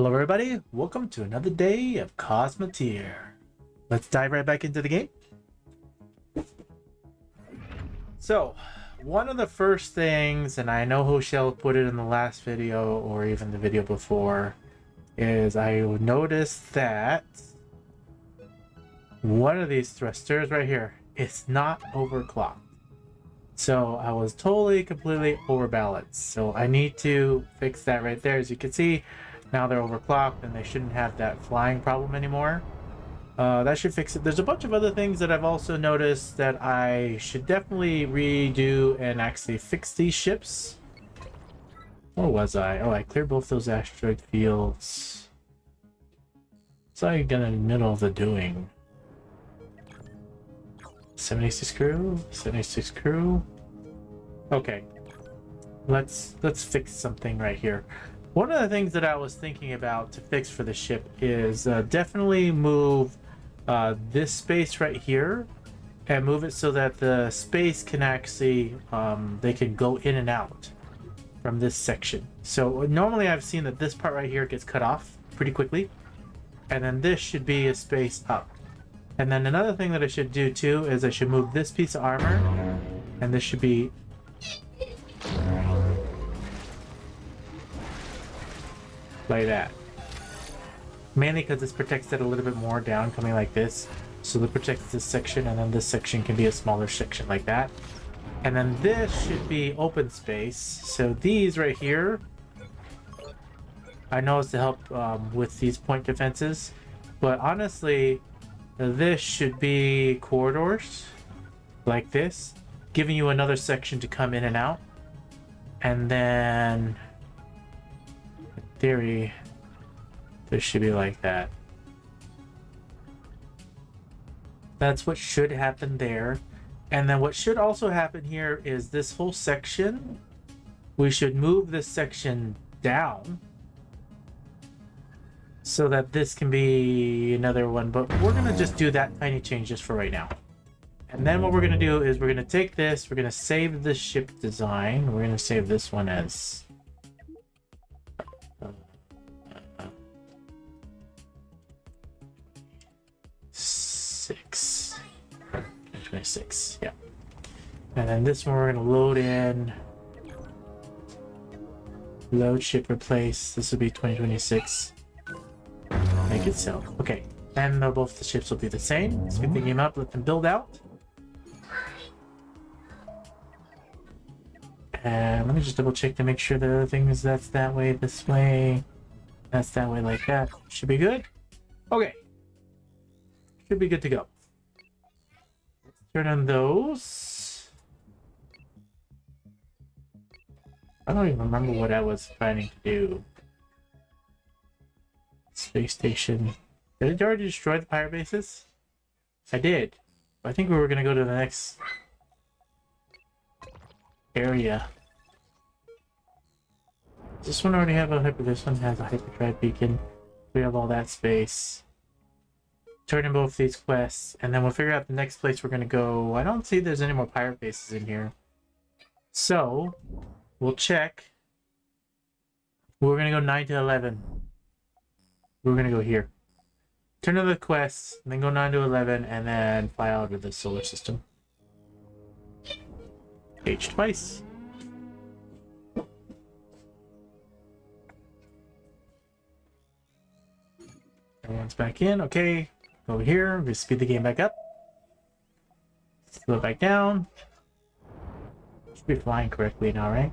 Hello everybody, welcome to another day of Cosmoteer. Let's dive right back into the game. So, one of the first things, and I know Hoshel put it in the last video or even the video before, is I noticed that one of these thrusters right here is not overclocked. So I was completely overbalanced. So I need to fix that right there. As you can see, now they're overclocked and they shouldn't have that flying problem anymore. That should fix it. There's a bunch of other things that I've also noticed that I should definitely redo and actually fix these ships. Where was I? Oh, I cleared both those asteroid fields. So I got in the middle of the doing. 76 crew, 76 crew. Okay, let's fix something right here. One of the things that I was thinking about to fix for the ship is definitely move this space right here and move it so that the space can actually they can go in and out from this section. So normally I've seen that this part right here gets cut off pretty quickly, and then this should be a space up. And then another thing that I should do too is I should move this piece of armor, and this should be like that. Mainly because this protects it a little bit more down, coming like this. So that protects this section, and then this section can be a smaller section like that. And then this should be open space. So these right here, I know it's to help with these point defenses. But honestly, this should be corridors like this, giving you another section to come in and out. And then in theory, this should be like that. That's what should happen there. And then what should also happen here is this whole section, we should move this section down so that this can be another one, but we're gonna just do that tiny change just for right now. And then what we're gonna do is we're gonna take this, we're gonna save the ship design. We're gonna save this one as 26, yeah. And then this one we're gonna load in, load ship replace. This will be 2026. Make it so. Okay, and both the ships will be the same. Speed the game up, let them build out. And let me just double check to make sure the other thing is that's that way, this way, that's that way, like that. Should be good. Okay, should be good to go. Let's turn on those. I don't even remember what I was planning to do. Space station. Did I already destroy the pirate bases? I did. I think we were gonna go to the next area. Does this one already have a hyper? This one has a hyperdrive beacon. We have all that space. Turn in both these quests, and then we'll figure out the next place we're gonna go. I don't see there's any more pirate bases in here. So, we'll check. We're gonna go 9 to 11. We're gonna go here. Turn in the quests, and then go 9 to 11, and then fly out of the solar system. Page twice. Everyone's back in. Okay. Over here. We speed the game back up. Slow it back down. Should be flying correctly now, right?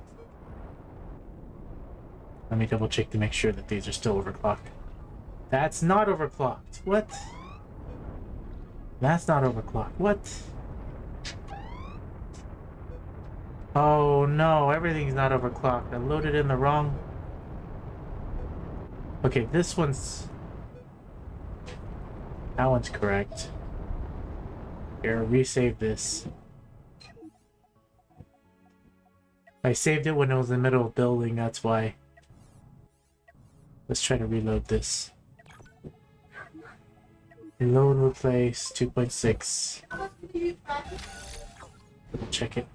Let me double check to make sure that these are still overclocked. That's not overclocked. What? That's not overclocked. What? Oh no, everything's not overclocked. I loaded in the wrong... Okay, this one's... That one's correct. Here, resave this. I saved it when it was in the middle of building, that's why. Let's try to reload this. Load replace 2.6. Check it.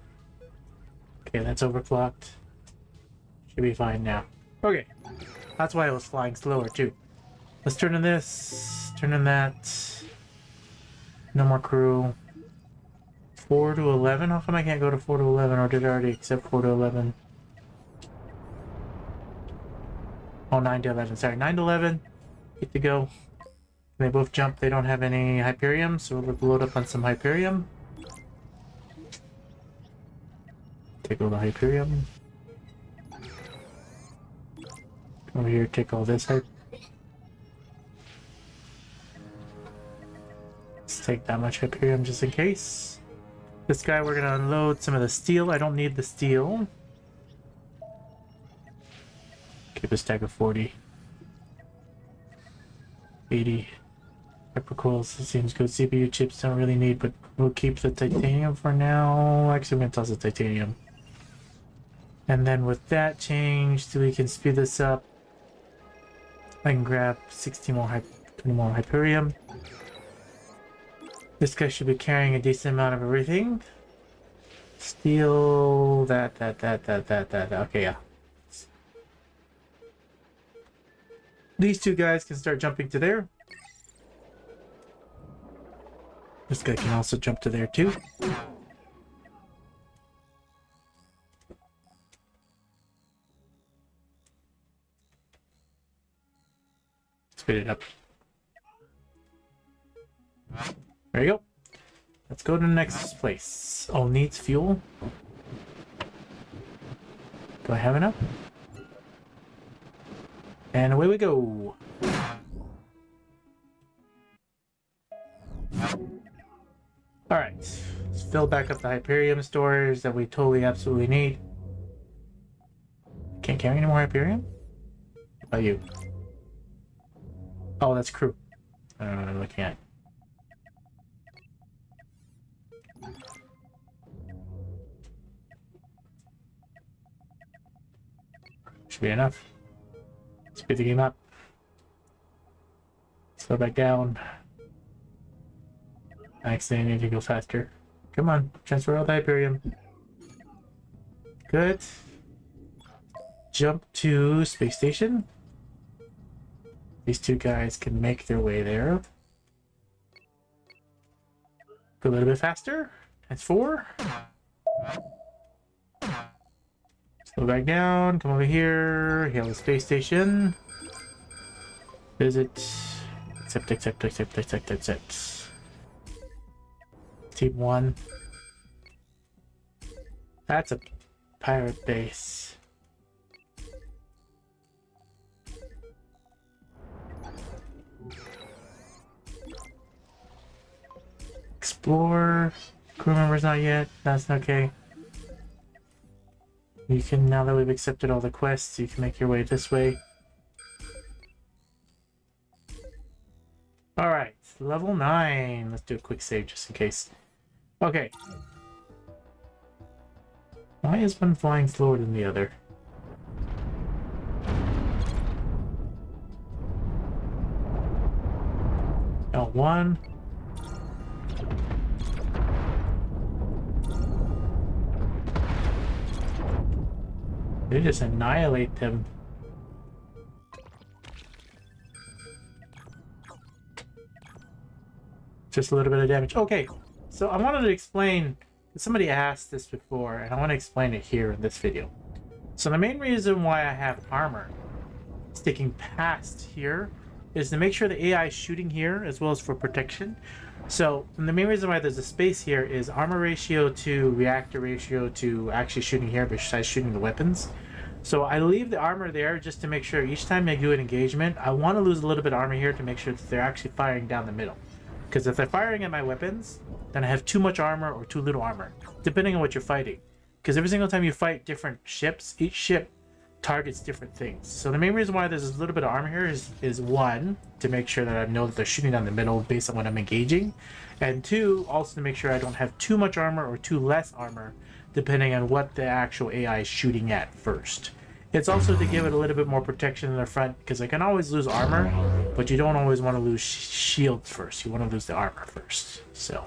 Okay, that's overclocked. Should be fine now. Okay. That's why it was flying slower too. Let's turn in this, turn in that. No more crew. 4 to 11? How come I can't go to 4 to 11, or did I already accept 4 to 11? Oh, 9 to 11. Sorry, 9 to 11. Get to go. They both jump. They don't have any Hyperium, so we'll load up on some Hyperium. Take all the Hyperium. Come over here, take all this Hyperium. Let's take that much Hyperium just in case. This guy, we're gonna unload some of the steel. I don't need the steel. Keep a stack of 40. 80. Hypercoils, it seems good. CPU chips don't really need, but we'll keep the titanium for now. Actually, I'm gonna toss the titanium. And then with that changed, we can speed this up. I can grab 20 more Hyperium. This guy should be carrying a decent amount of everything. Steel, that. Okay, yeah. These two guys can start jumping to there. This guy can also jump to there too. Speed it up. There you go. Let's go to the next place. Oh, needs fuel. Do I have enough? And away we go. Alright. Let's fill back up the Hyperium stores that we totally absolutely need. Can't carry any more Hyperium? How about you? Oh, that's crew. I don't know what I'm looking at. Should be enough. Speed the game up. Slow back down. I accidentally need to go faster. Come on, transfer all the Hyperium. Good. Jump to space station. These two guys can make their way there. Go a little bit faster. That's 4. Slow back down. Come over here. Hail the space station. Visit. Accept. Team 1. That's a pirate base. Explore. Crew members not yet. That's okay. You can, now that we've accepted all the quests, you can make your way this way. Alright, level 9. Let's do a quick save just in case. Okay. Why is one flying slower than the other? L1. They just annihilate them. Just a little bit of damage. Okay, so I wanted to explain, somebody asked this before, and I want to explain it here in this video. So the main reason why I have armor sticking past here is to make sure the AI is shooting here as well as for protection. So the main reason why there's a space here is armor ratio to reactor ratio to actually shooting here besides shooting the weapons. So I leave the armor there just to make sure each time I do an engagement, I want to lose a little bit of armor here to make sure that they're actually firing down the middle. Because if they're firing at my weapons, then I have too much armor or too little armor, depending on what you're fighting. Because every single time you fight different ships, each ship targets different things. So the main reason why there's a little bit of armor here is 1, to make sure that I know that they're shooting down the middle based on what I'm engaging, and 2, also to make sure I don't have too much armor or too less armor, depending on what the actual AI is shooting at first. It's also to give it a little bit more protection in the front, because I can always lose armor, but you don't always want to lose shields first. You want to lose the armor first. So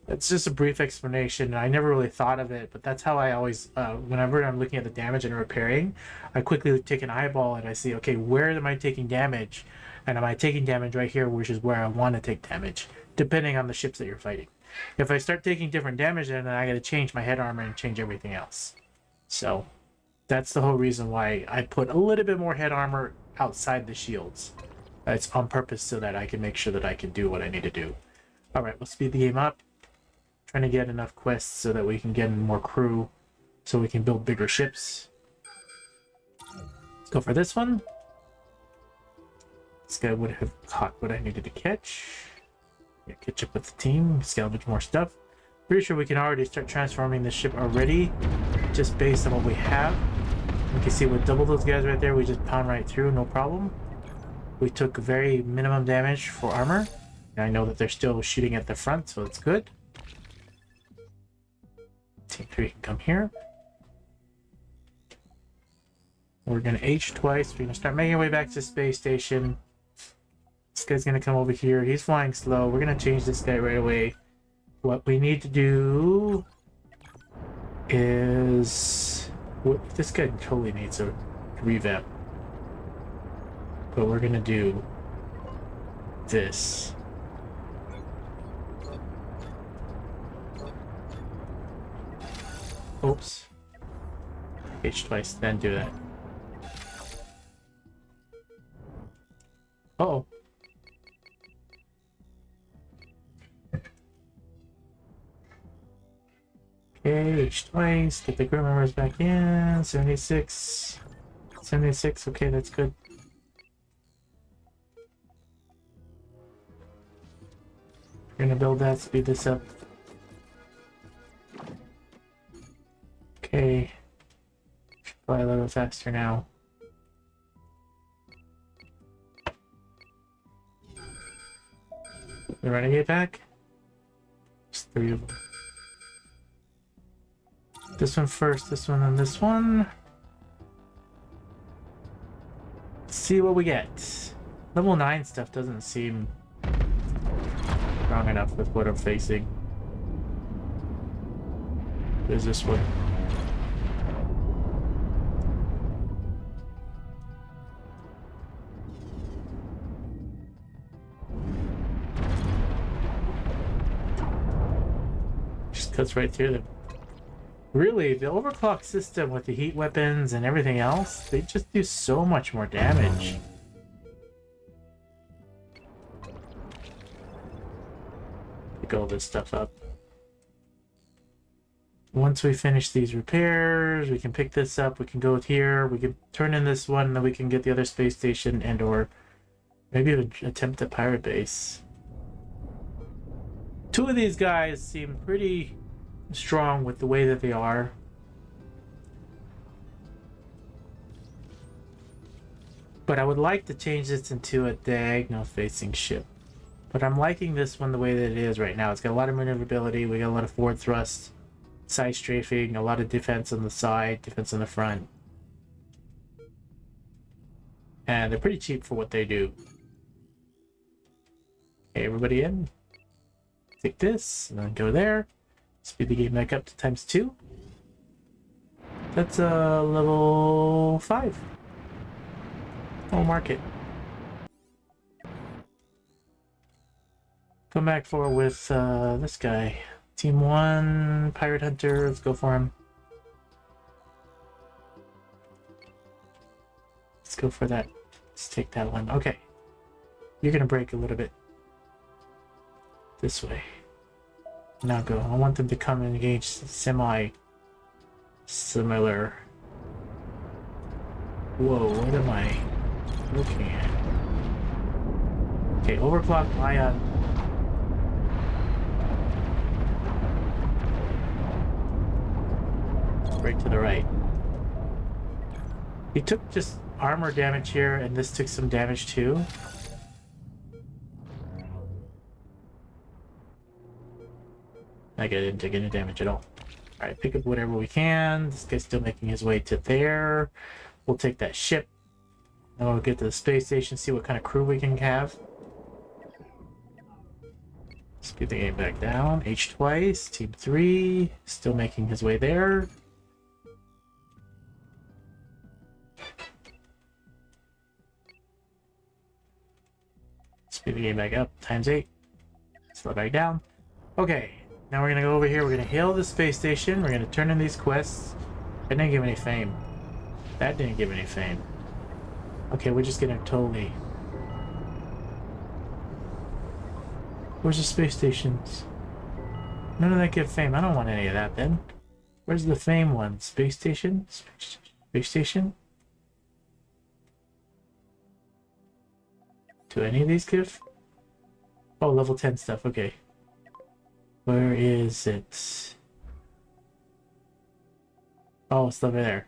It's just a brief explanation. I never really thought of it, but that's how I always, whenever I'm looking at the damage and repairing, I quickly take an eyeball and I see, okay, where am I taking damage? And am I taking damage right here, which is where I want to take damage, depending on the ships that you're fighting. If I start taking different damage, then I got to change my head armor and change everything else. So that's the whole reason why I put a little bit more head armor outside the shields. It's on purpose so that I can make sure that I can do what I need to do. All right, let's speed the game up. Trying to get enough quests so that we can get more crew, so we can build bigger ships. Let's go for this one. This guy would have caught what I needed to catch. Yeah, catch up with the team, salvage more stuff. Pretty sure we can already start transforming the ship already, just based on what we have. You can see with double those guys right there, we just pound right through, no problem. We took very minimum damage for armor. And I know that they're still shooting at the front, so it's good. Team 3 can come here. We're gonna H twice. We're gonna start making our way back to the space station. This guy's gonna come over here. He's flying slow. We're gonna change this guy right away. What we need to do is... this guy totally needs a revamp. But we're gonna do this. Oops. H twice, then do that. Uh-oh. Okay, H twice, get the crew members back in. 76. 76, okay, that's good. We're gonna build that, speed this up. Okay. Should fly a little faster now. The renegade back? There's 3 of them. This one first, this one, and this one. Let's see what we get. Level 9 stuff doesn't seem strong enough with what I'm facing. There's this one. Just cuts right through them. Really, the overclock system with the heat weapons and everything else, they just do so much more damage. Pick all this stuff up. Once we finish these repairs, we can pick this up, we can go here, we can turn in this one, and then we can get the other space station and or maybe attempt a pirate base. 2 of these guys seem pretty strong with the way that they are. But I would like to change this into a diagonal facing ship. But I'm liking this one the way that it is right now. It's got a lot of maneuverability, we got a lot of forward thrust, side strafing, a lot of defense on the side, defense on the front. And they're pretty cheap for what they do. Okay, everybody in. Take this, and then go there. Speed the game back up to ×2. That's level 5. I'll mark it. Come back forward with this guy. Team 1, Pirate Hunter, let's go for him. Let's go for that. Let's take that one. Okay. You're gonna break a little bit. This way. Now go. I want them to come and engage similar. Whoa, what am I looking at? Okay, overclock ion. Right to the right. He took just armor damage here, and this took some damage too. I didn't take any damage at all. Alright, pick up whatever we can. This guy's still making his way to there. We'll take that ship. Then we'll get to the space station, see what kind of crew we can have. Speed the game back down. H twice. Team 3. Still making his way there. Speed the game back up. Times 8. Slow back down. Okay. Now we're going to go over here. We're going to hail the space station. We're going to turn in these quests. That didn't give any fame. That didn't give any fame. Okay, we're just going to totally... Where's the space stations? None of that give fame. I don't want any of that then. Where's the fame one? Space station? Space station? Do any of these give? Oh, level 10 stuff. Okay. Where is it? Oh, it's over there.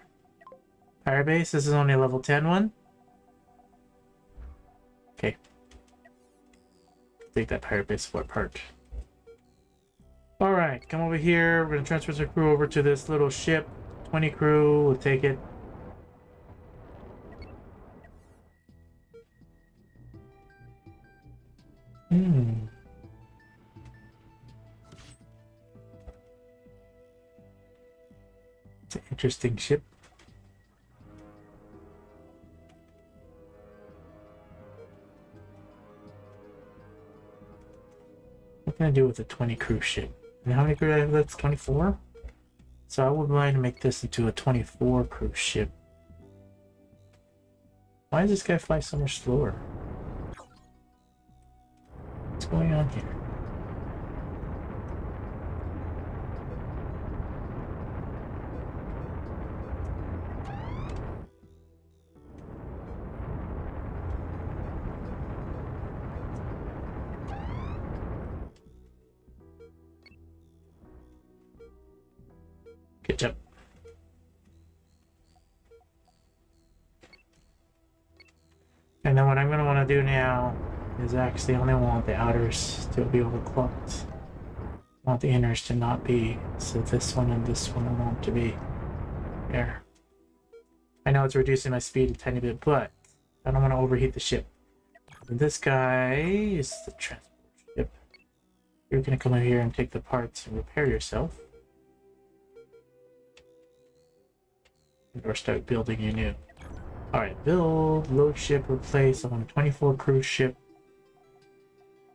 Pirate base. This is only a level 10 one. Okay. Take that pirate base for part. Alright, come over here. We're going to transfer the crew over to this little ship. 20 crew. We'll take it. It's an interesting ship. What can I do with a 20 crew ship? And how many crew do I have? That's 24? So I would like to make this into a 24 crew ship. Why does this guy fly so much slower? What's going on here? Good job. And then what I'm going to want to do now is actually only want the outers to be overclocked. I want the inners to not be. So this one and this one I want to be there. I know it's reducing my speed a tiny bit, but I don't want to overheat the ship. And this guy is the transport ship. You're going to come over here and take the parts and repair yourself. Or start building you new. Alright, build, load ship, replace. I want a 24 cruise ship.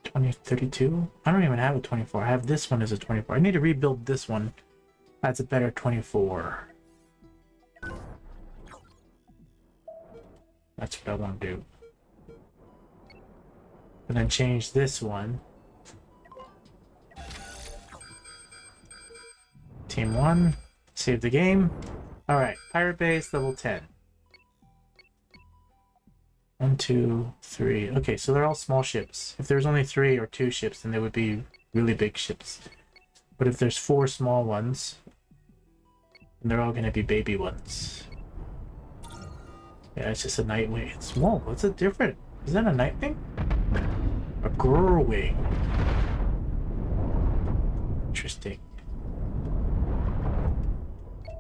2032? I don't even have a 24. I have this one as a 24. I need to rebuild this one. That's a better 24. That's what I want to do. And then change this one. Team 1. Save the game. Alright, pirate base level 10. 1, 2, 3. Okay, so they're all small ships. If there's only 3 or 2 ships, then they would be really big ships. But if there's 4 small ones, then they're all going to be baby ones. Yeah, it's just a night wing. It's, whoa, what's it different? Is that a night wing? A girl wing. Interesting.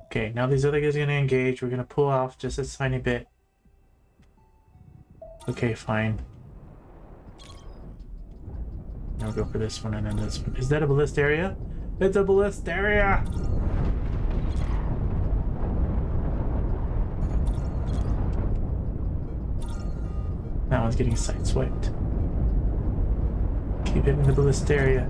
Okay, now these other guys are going to engage. We're going to pull off just a tiny bit. Okay, fine. Now we'll go for this one and then this one. Is that a ballist area? It's a ballist area! That one's getting sideswiped. Keep hitting the ballist area.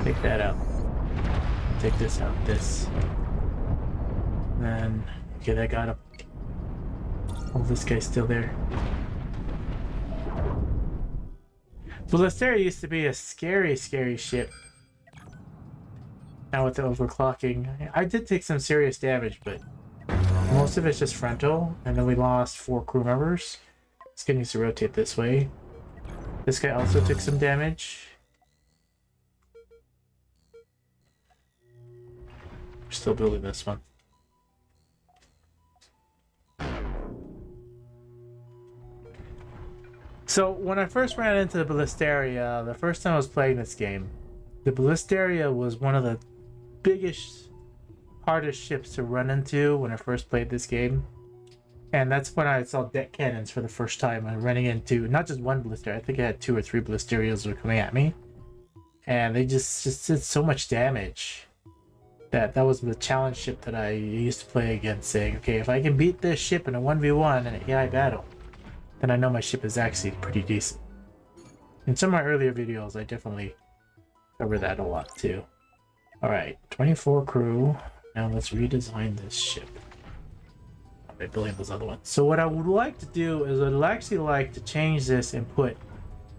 Take that out. Take this out. This. Then, okay, that got him. Oh, this guy's still there. Ballisteria used to be a scary, scary ship. Now with the overclocking, I did take some serious damage, but most of it's just frontal, and then we lost 4 crew members. This guy needs to rotate this way. This guy also took some damage. We're still building this one. So when I first ran into the Ballisteria, the first time I was playing this game, the Ballisteria was one of the biggest, hardest ships to run into when I first played this game. And that's when I saw deck cannons for the first time. I'm running into not just one blister. I think I had 2 or 3 blisterios that were coming at me, and they just did so much damage. That was the challenge ship that I used to play against, saying, okay, if I can beat this ship in a 1v1 in an AI battle, then I know my ship is actually pretty decent. In some of my earlier videos, I definitely cover that a lot too. Alright, 24 crew. Now let's redesign this ship. By building those other ones. So what I would like to do is I'd actually like to change this and put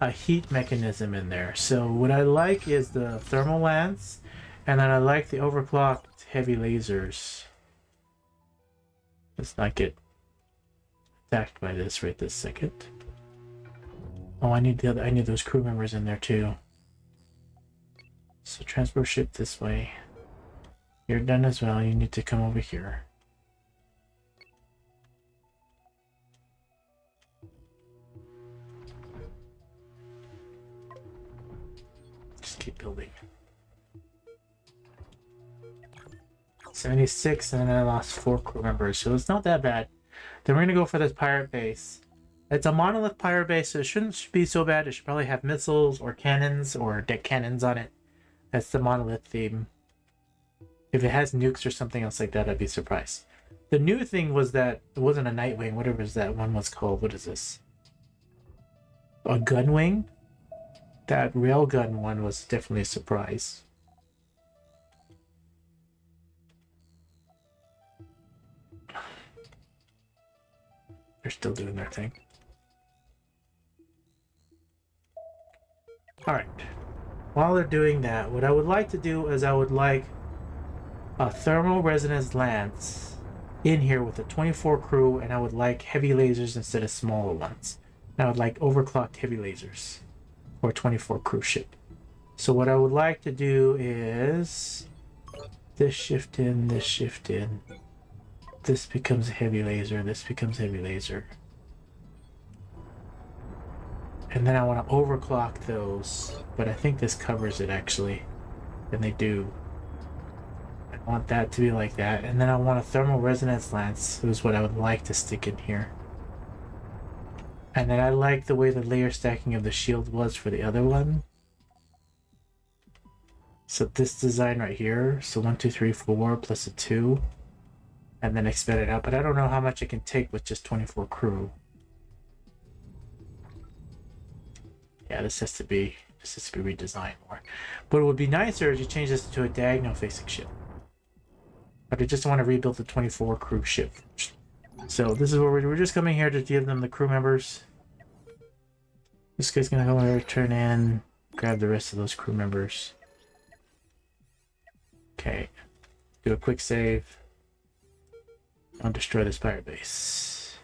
a heat mechanism in there. So what I like is the thermal lance, and then I like the overclocked heavy lasers. Let's not get attacked by this right this second. Oh, I need those crew members in there too. So transport ship this way. You're done as well. You need to come over here. Just keep building. 76, and then I lost 4 crew members, so it's not that bad. Then we're gonna go for this pirate base. It's a monolith pirate base, so it shouldn't be so bad. It should probably have missiles or cannons or deck cannons on it. That's the monolith theme. If it has nukes or something else like that, I'd be surprised. The new thing was that it wasn't a Nightwing, whatever that one was called. What is this? A Gunwing? That railgun one was definitely a surprise. They're still doing their thing. Alright. While they're doing that, what I would like to do is I would like a thermal resonance lance in here with a 24 crew, and I would like heavy lasers instead of smaller ones. And I would like overclocked heavy lasers for a 24 crew ship. So what I would like to do is this shift in, this shift in. This becomes a heavy laser, this becomes heavy laser. And then I want to overclock those, but I think this covers it actually. And they do. I want that to be like that. And then I want a thermal resonance lance, is what I would like to stick in here. And then I like the way the layer stacking of the shield was for the other one. So this design right here, so 1, 2, 3, 4 plus a 2. And then expand it out, but I don't know how much it can take with just 24 crew. Yeah, this has to be redesigned more. But it would be nicer if you change this to a diagonal facing ship. But I just want to rebuild the 24 crew ship. So this is where we're just coming here to give them the crew members. This guy's gonna go over, turn in, grab the rest of those crew members. Okay, do a quick save. I'll destroy this pirate base.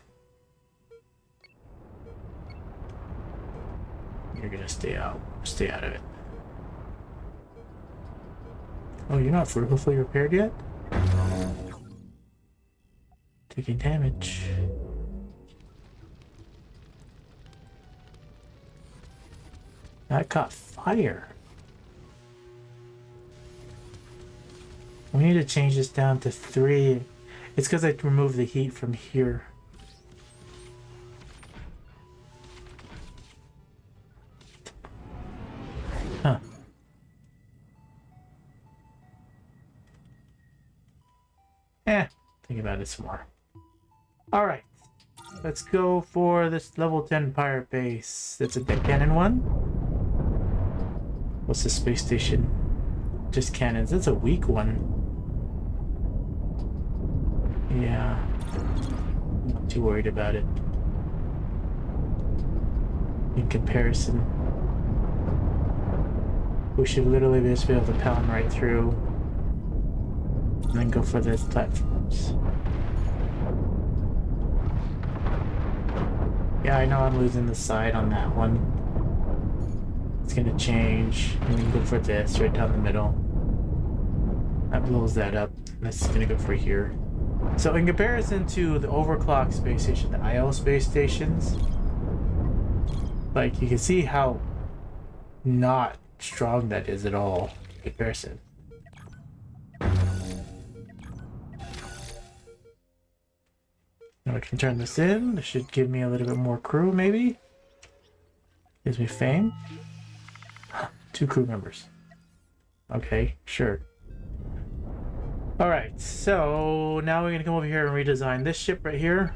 You're gonna stay out of it. Oh, you're not fully repaired yet? Taking damage. That caught fire. We need to change this down to 3. It's because I removed the heat from here. Huh. Think about it some more. Alright. Let's go for this level 10 pirate base. That's a deck cannon one. What's the space station? Just cannons. That's a weak one. Yeah, not too worried about it. In comparison, we should literally just be able to pound right through and then go for those platforms. Yeah, I know I'm losing the side on that one. It's gonna change, and then go for this right down the middle. That blows that up. This is gonna go for here. So in comparison to the overclocked space station, the IO space stations, like you can see how not strong that is at all in comparison. Now we can turn this in. This should give me a little bit more crew, maybe. Gives me fame. 2 crew members. Okay, sure. Alright, so now we're gonna come over here and redesign this ship right here.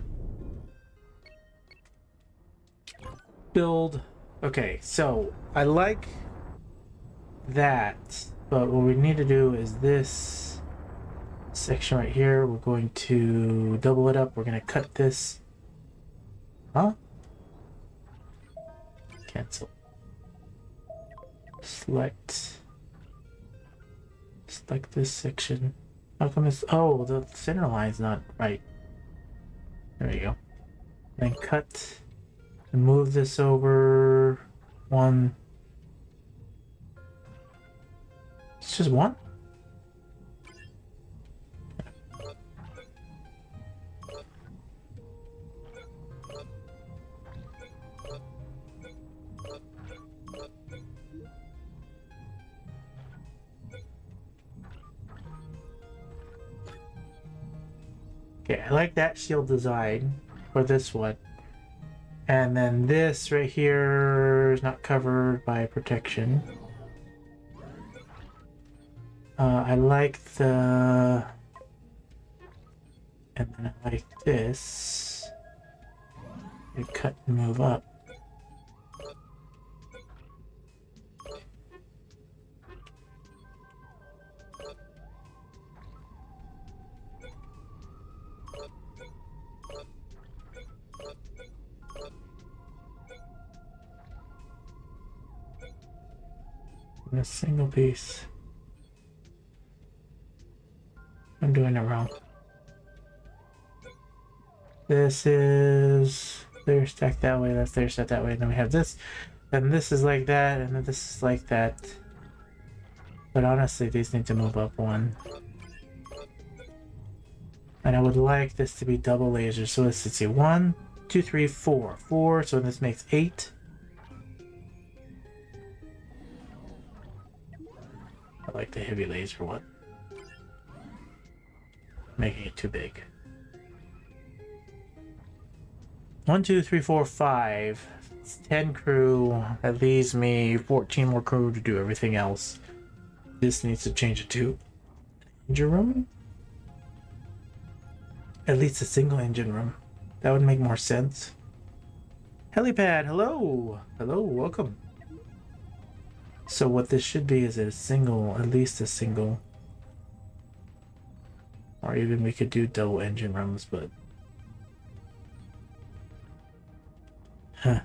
Build. Okay, so I like that, but what we need to do is this section right here. We're going to double it up. We're gonna cut this. Huh? Cancel. Select this section. How come it's... Oh, the center line's not right. There you go. Then cut and move this over 1. It's just 1? Okay, I like that shield design for this one. And then this right here is not covered by protection. I like the... And then I like this. You cut and move up. A single piece. I'm doing it wrong. This is there stacked that way, that's there stacked that way, and then we have this, and this is like that, and then this is like that. But honestly, these need to move up 1. And I would like this to be double laser, so let's see, 1, 2, 3, 4. 4, so this makes 8. I like the heavy laser one. Making it too big. 1, 2, 3, 4, 5. It's 10 crew. That leaves me 14 more crew to do everything else. This needs to change it to engine room. At least a single engine room. That would make more sense. Helipad, hello! Hello, welcome. So what this should be is a single, at least a single. Or even we could do double engine rooms, but... Huh.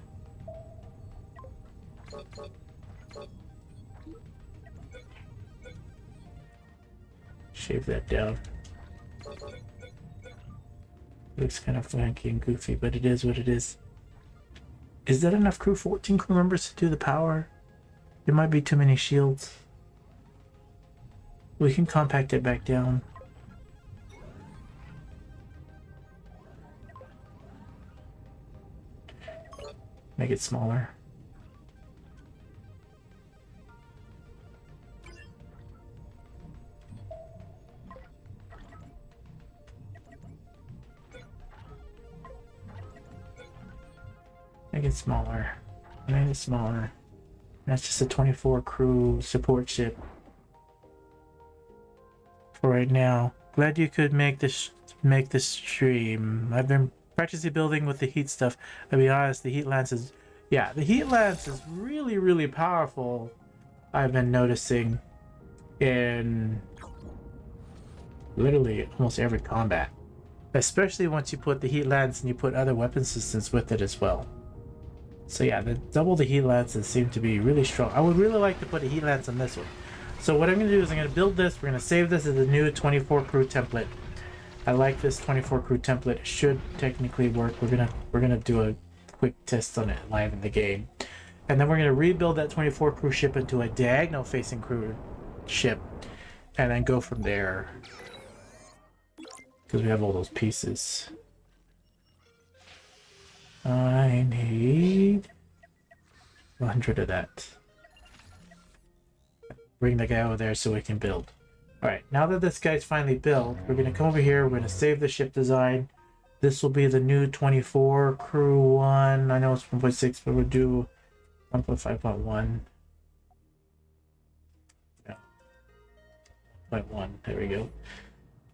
Shave that down. Looks kind of funky and goofy, but it is what it is. Is that enough crew? 14 crew members to do the power? There might be too many shields. We can compact it back down. Make it smaller. Make it smaller. Make it smaller. That's just a 24 crew support ship for right now. Glad you could make this stream. I've been practicing building with the heat stuff. I'll be honest, the heat lance is, yeah, the heat lance is really, really powerful. I've been noticing in literally almost every combat, especially once you put the heat lance and you put other weapon systems with it as well. So yeah, double the heat lances seem to be really strong. I would really like to put a heat lance on this one. So what I'm going to do is I'm going to build this. We're going to save this as a new 24 crew template. I like this 24 crew template. It should technically work. We're gonna do a quick test on it live in the game, and then we're gonna rebuild that 24 crew ship into a diagonal facing crew ship, and then go from there because we have all those pieces. I need 100 of that. Bring the guy over there so we can build. Alright, now that this guy's finally built, we're going to come over here, we're going to save the ship design, This will be the new 24 crew one. I know it's 1.6, but we'll do 1.5.1. Yeah. 0.1. There we go.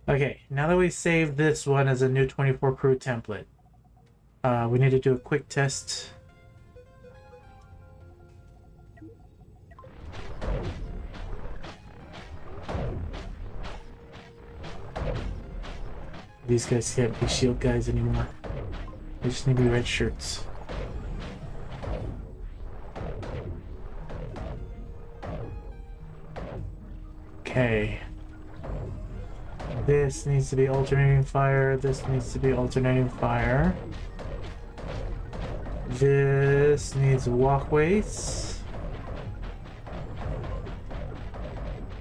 Okay, now that we saved this one as a new 24 crew template, we need to do a quick test. These guys can't be shield guys anymore. They just need to be red shirts. Okay. This needs to be alternating fire. This needs to be alternating fire. This needs walkways.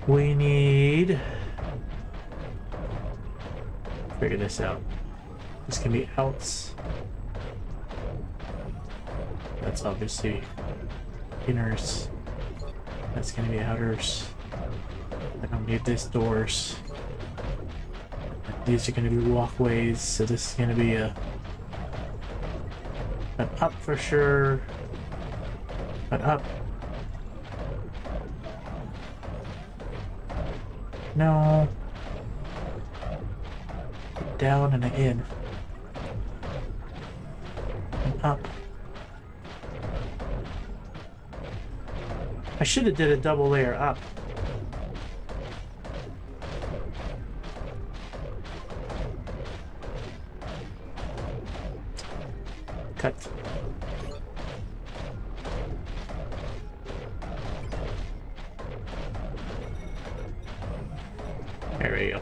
We need... figure this out. This can be outs. That's obviously inners. That's gonna be outers. I don't need this doors. These are gonna be walkways, so this is gonna be an up for sure. An up. No. Down and an in. And up. I should have did a double layer up. Cut. There we go.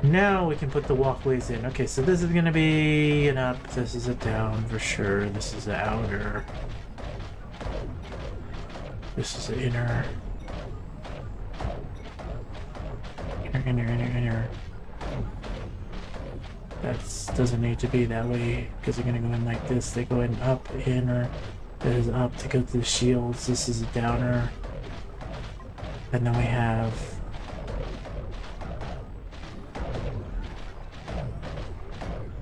Now we can put the walkways in. Okay, so this is gonna be an up, this is a down for sure, this is an outer. This is an inner. Inner. That doesn't need to be that way, because they're gonna go in like this. They go in up, inner. That is up to go to the shields. This is a downer. And then we have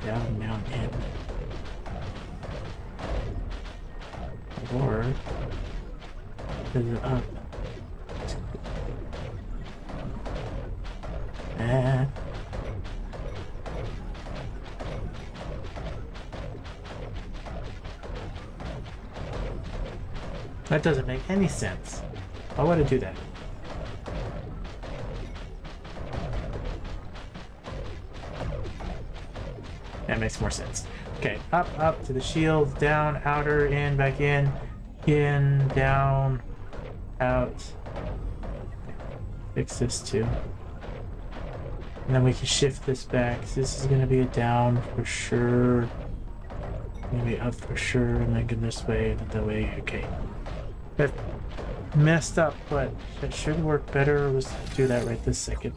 down, in. Or is it up? That doesn't make any sense. Why would I do that? That makes more sense. Okay, up to the shield, down, outer, in, back in, down, out. Fix this too. And then we can shift this back. So this is going to be a down for sure. Maybe up for sure, and then go this way, and then that way. Okay. That messed up, but that should work better. Let's do that right this second.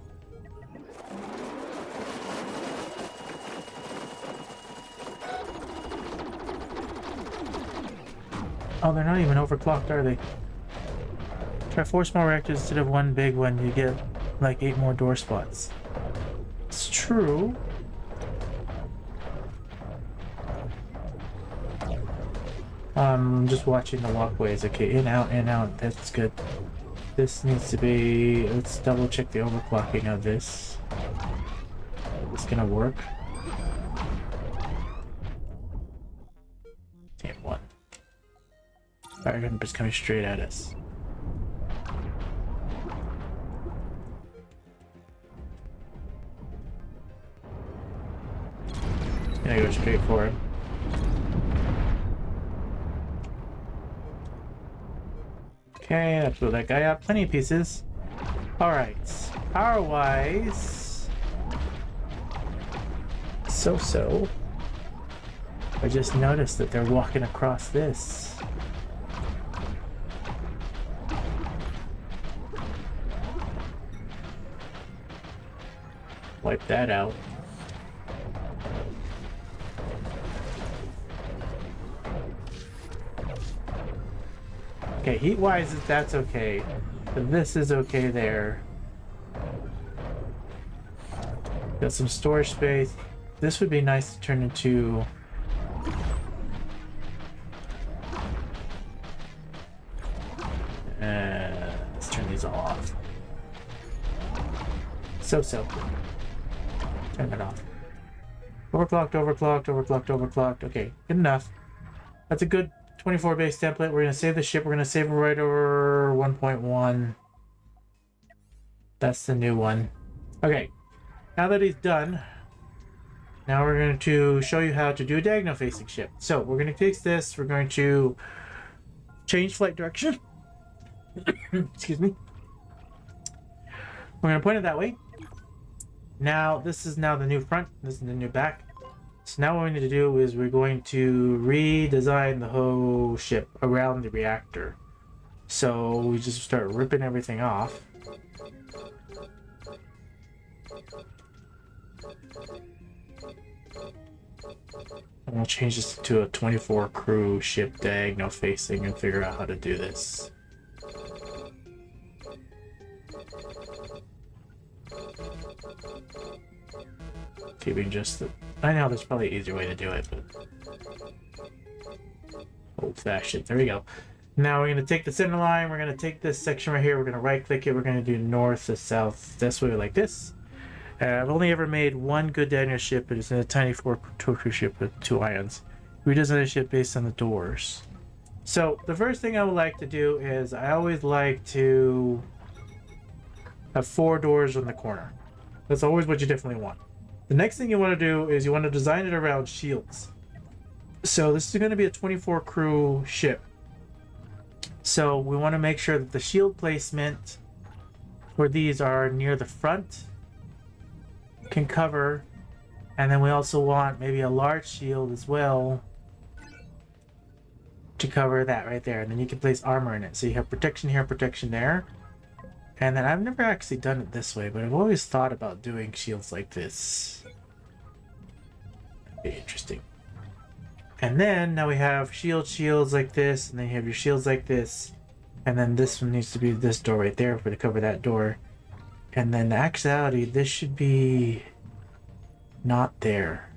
Oh, they're not even overclocked, are they? Try 4 small reactors instead of 1 big one. You get like 8 more door spots. It's true. I'm just watching the walkways. Okay, in, out, that's good. This needs to be... let's double check the overclocking of this. Is this gonna work? Damn one. Fire gun is coming straight at us. Gonna go straight for him. Okay, let's blow that guy up. Plenty of pieces. Alright. Power-wise... so-so. I just noticed that they're walking across this. Wipe that out. Okay, heat-wise, that's okay. But this is okay there. Got some storage space. This would be nice to turn into... let's turn these all off. So. Turn that off. Overclocked. Okay, good enough. That's a good 24 base template. We're going to save the ship. We're going to save it right over 1.1. That's the new one. Okay, now that he's done, now we're going to show you how to do a diagonal facing ship. So we're going to fix this. We're going to change flight direction. Excuse me. We're going to point it that way. Now, this is now the new front. This is the new back. So now what we need to do is we're going to redesign the whole ship around the reactor. So we just start ripping everything off. And we'll change this to a 24 crew ship diagonal facing and figure out how to do this. Keeping just the... I know there's probably an easier way to do it, but... old-fashioned. There we go. Now we're going to take the center line, we're going to take this section right here, we're going to right-click it, we're going to do north to south, this way like this. I've only ever made one good diagonal ship, but it's a tiny 4-crew ship with 2 ions. Redesign the ship based on the doors. So, the first thing I would like to do is, I always like to have 4 doors on the corner. That's always what you definitely want. The next thing you want to do is you want to design it around shields. So this is going to be a 24 crew ship. So we want to make sure that the shield placement for these are near the front, can cover, and then we also want maybe a large shield as well to cover that right there. And then you can place armor in it. So you have protection here, protection there. And then I've never actually done it this way, but I've always thought about doing shields like this. That'd be interesting. And then now we have shields like this, and then you have your shields like this. And then this one needs to be this door right there for to cover that door. And then in actuality, this should be not there.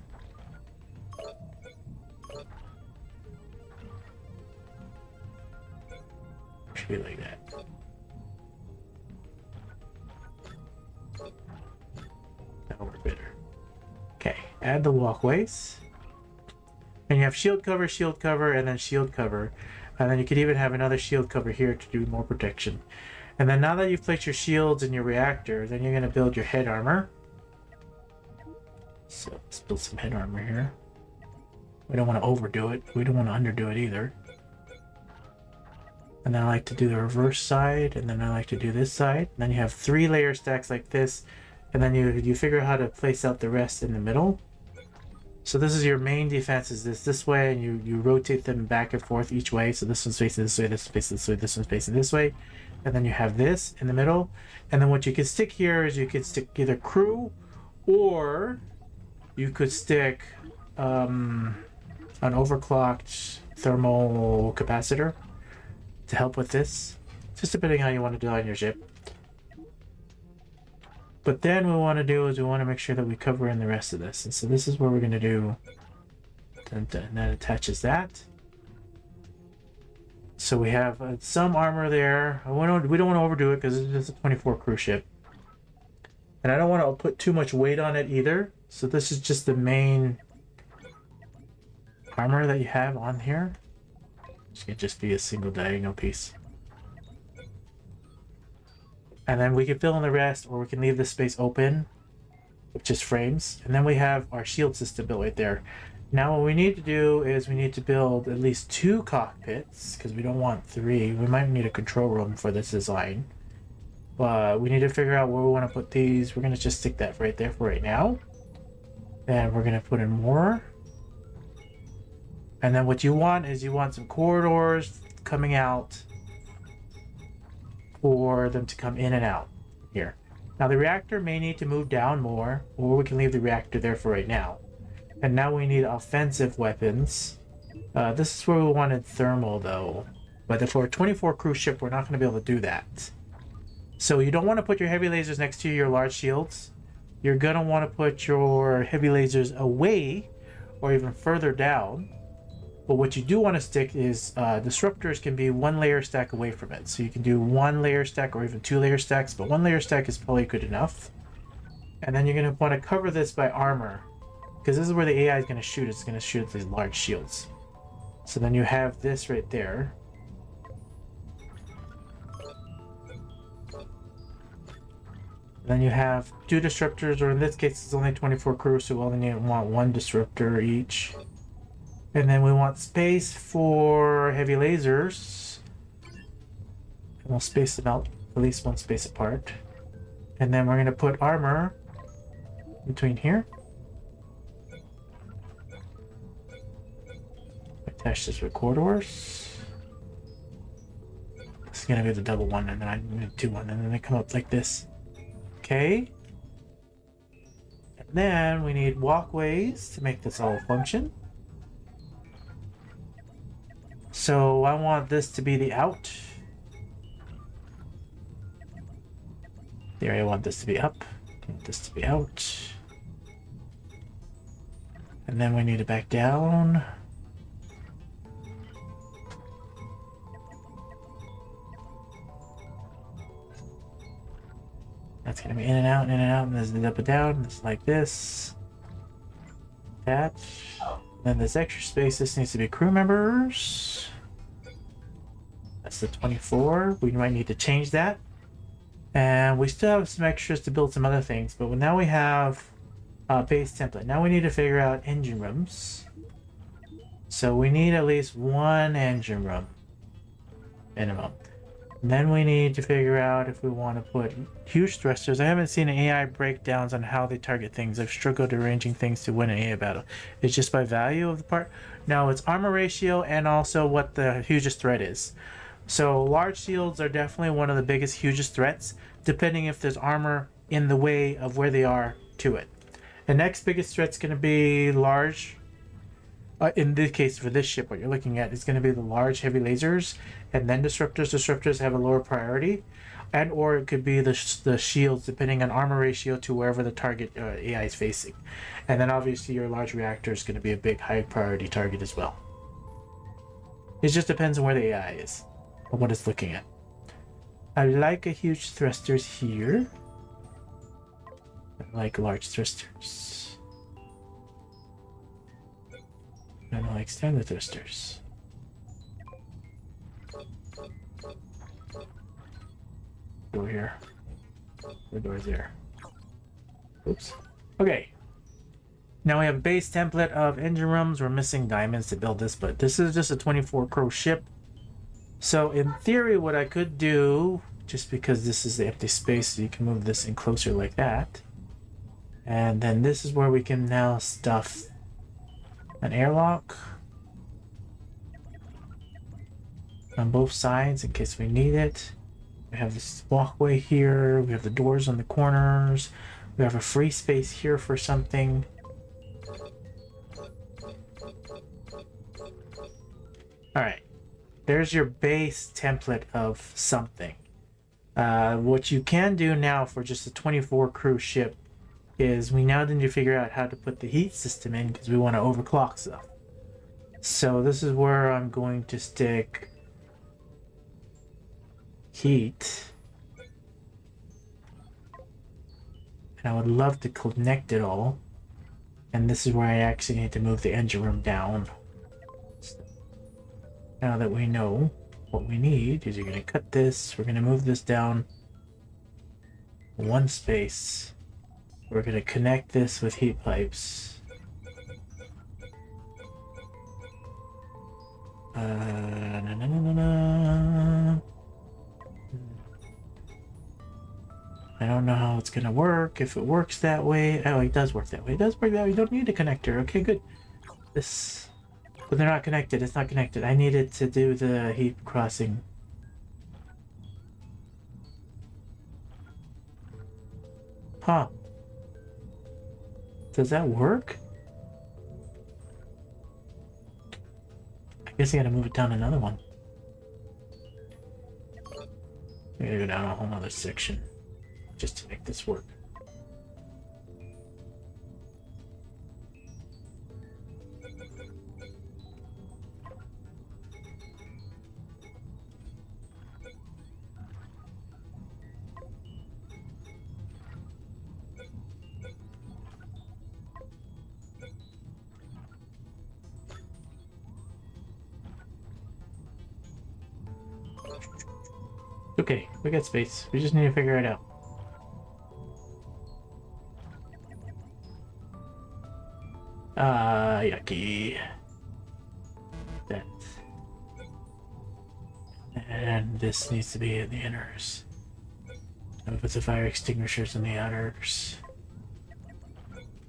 Should be like that. That'll work better. Okay, add the walkways. And you have shield cover, and then shield cover. And then you could even have another shield cover here to do more protection. And then now that you've placed your shields in your reactor, then you're going to build your head armor. So let's build some head armor here. We don't want to overdo it. We don't want to underdo it either. And then I like to do the reverse side, and then I like to do this side. And then you have 3 layer stacks like this. And then you figure out how to place out the rest in the middle. So this is your main defense, is this way, and you rotate them back and forth each way. So this one's facing this way, this one's facing this way, this one's facing this way. And then you have this in the middle. And then what you can stick here is you could stick either crew, or you could stick an overclocked thermal capacitor to help with this. Just depending how you want to design your ship. But then what we want to do is we want to make sure that we cover in the rest of this. And so this is what we're going to do. And that attaches that. So we have some armor there. We don't want to overdo it because it's just a 24 cruise ship. And I don't want to put too much weight on it either. So this is just the main armor that you have on here. This can just be a single diagonal piece. And then we can fill in the rest, or we can leave this space open with just frames. And then we have our shield system built right there. Now what we need to do is we need to build at least 2 cockpits, because we don't want 3. We might need a control room for this design. But we need to figure out where we want to put these. We're going to just stick that right there for right now. Then we're going to put in more. And then what you want is you want some corridors coming out for them to come in and out here. Now the reactor may need to move down more, or we can leave the reactor there for right now. And now we need offensive weapons. This is where we wanted thermal though. But for a 24 cruise ship, we're not going to be able to do that. So you don't want to put your heavy lasers next to your large shields. you're gonna want to put your heavy lasers away or even further down. But what you do want to stick is disruptors can be 1 layer stack away from it. So you can do 1 layer stack or even 2 layer stacks, but 1 layer stack is probably good enough. And then you're going to want to cover this by armor, because this is where the AI is going to shoot. It's going to shoot at these large shields. So then you have this right there. Then you have 2 disruptors, or in this case it's only 24 crew, so we'll only want 1 disruptor each. And then we want space for heavy lasers. And we'll space them out at least 1 space apart. And then we're going to put armor between here. Attach this with corridors. This is going to be the double one, and then I need 2 1, and then they come up like this. Okay. And then we need walkways to make this all function. So I want this to be the out. There, I want this to be up. I want this to be out. And then we need to back down. That's gonna be in and out, and this is up and down. This is like this. That. Then this extra space, this needs to be crew members. That's the 24. We might need to change that. And we still have some extras to build some other things, but now we have a base template. Now we need to figure out engine rooms. So we need at least 1 engine room minimum. And then we need to figure out if we want to put huge thrusters. I haven't seen AI breakdowns on how they target things. I've struggled arranging things to win an AI battle. It's just by value of the part. No, it's armor ratio and also what the hugest threat is. So large shields are definitely one of the biggest, hugest threats, depending if there's armor in the way of where they are to it. The next biggest threat's going to be large. In this case, for this ship, what you're looking at is going to be the large heavy lasers, and then disruptors. Disruptors have a lower priority, and or it could be the shields, depending on armor ratio to wherever the target AI is facing. And then obviously your large reactor is going to be a big high priority target as well. It just depends on where the AI is, or what it's looking at. I like a huge thrusters here. I like large thrusters. And I like standard thrusters. Door here. The door's there. Oops. Okay. Now we have a base template of engine rooms. We're missing diamonds to build this, but this is just a 24 crow ship. So in theory, what I could do, just because this is the empty space, so you can move this in closer like that. And then this is where we can now stuff an airlock on both sides in case we need it. We have this walkway here. We have the doors on the corners. We have a free space here for something. Alright. There's your base template of something. What you can do now for just a 24 crew ship is we now need to figure out how to put the heat system in because we want to overclock stuff. So this is where I'm going to stick heat. And I would love to connect it all. And this is where I actually need to move the engine room down. Now that we know what we need, is you're going to cut this. We're going to move this down 1 space. We're going to connect this with heat pipes. I don't know how it's going to work. If it works that way. Oh, it does work that way. It does work that way. You don't need a connector. Okay, good. This. But they're not connected. It's not connected. I needed to do the heat crossing. Huh. Does that work? I guess I gotta move it down another one. I gotta go down a whole nother section just to make this work. Okay, we got space. We just need to figure it out. Yucky. That. And this needs to be in the inners. And we put the fire extinguishers in the outers.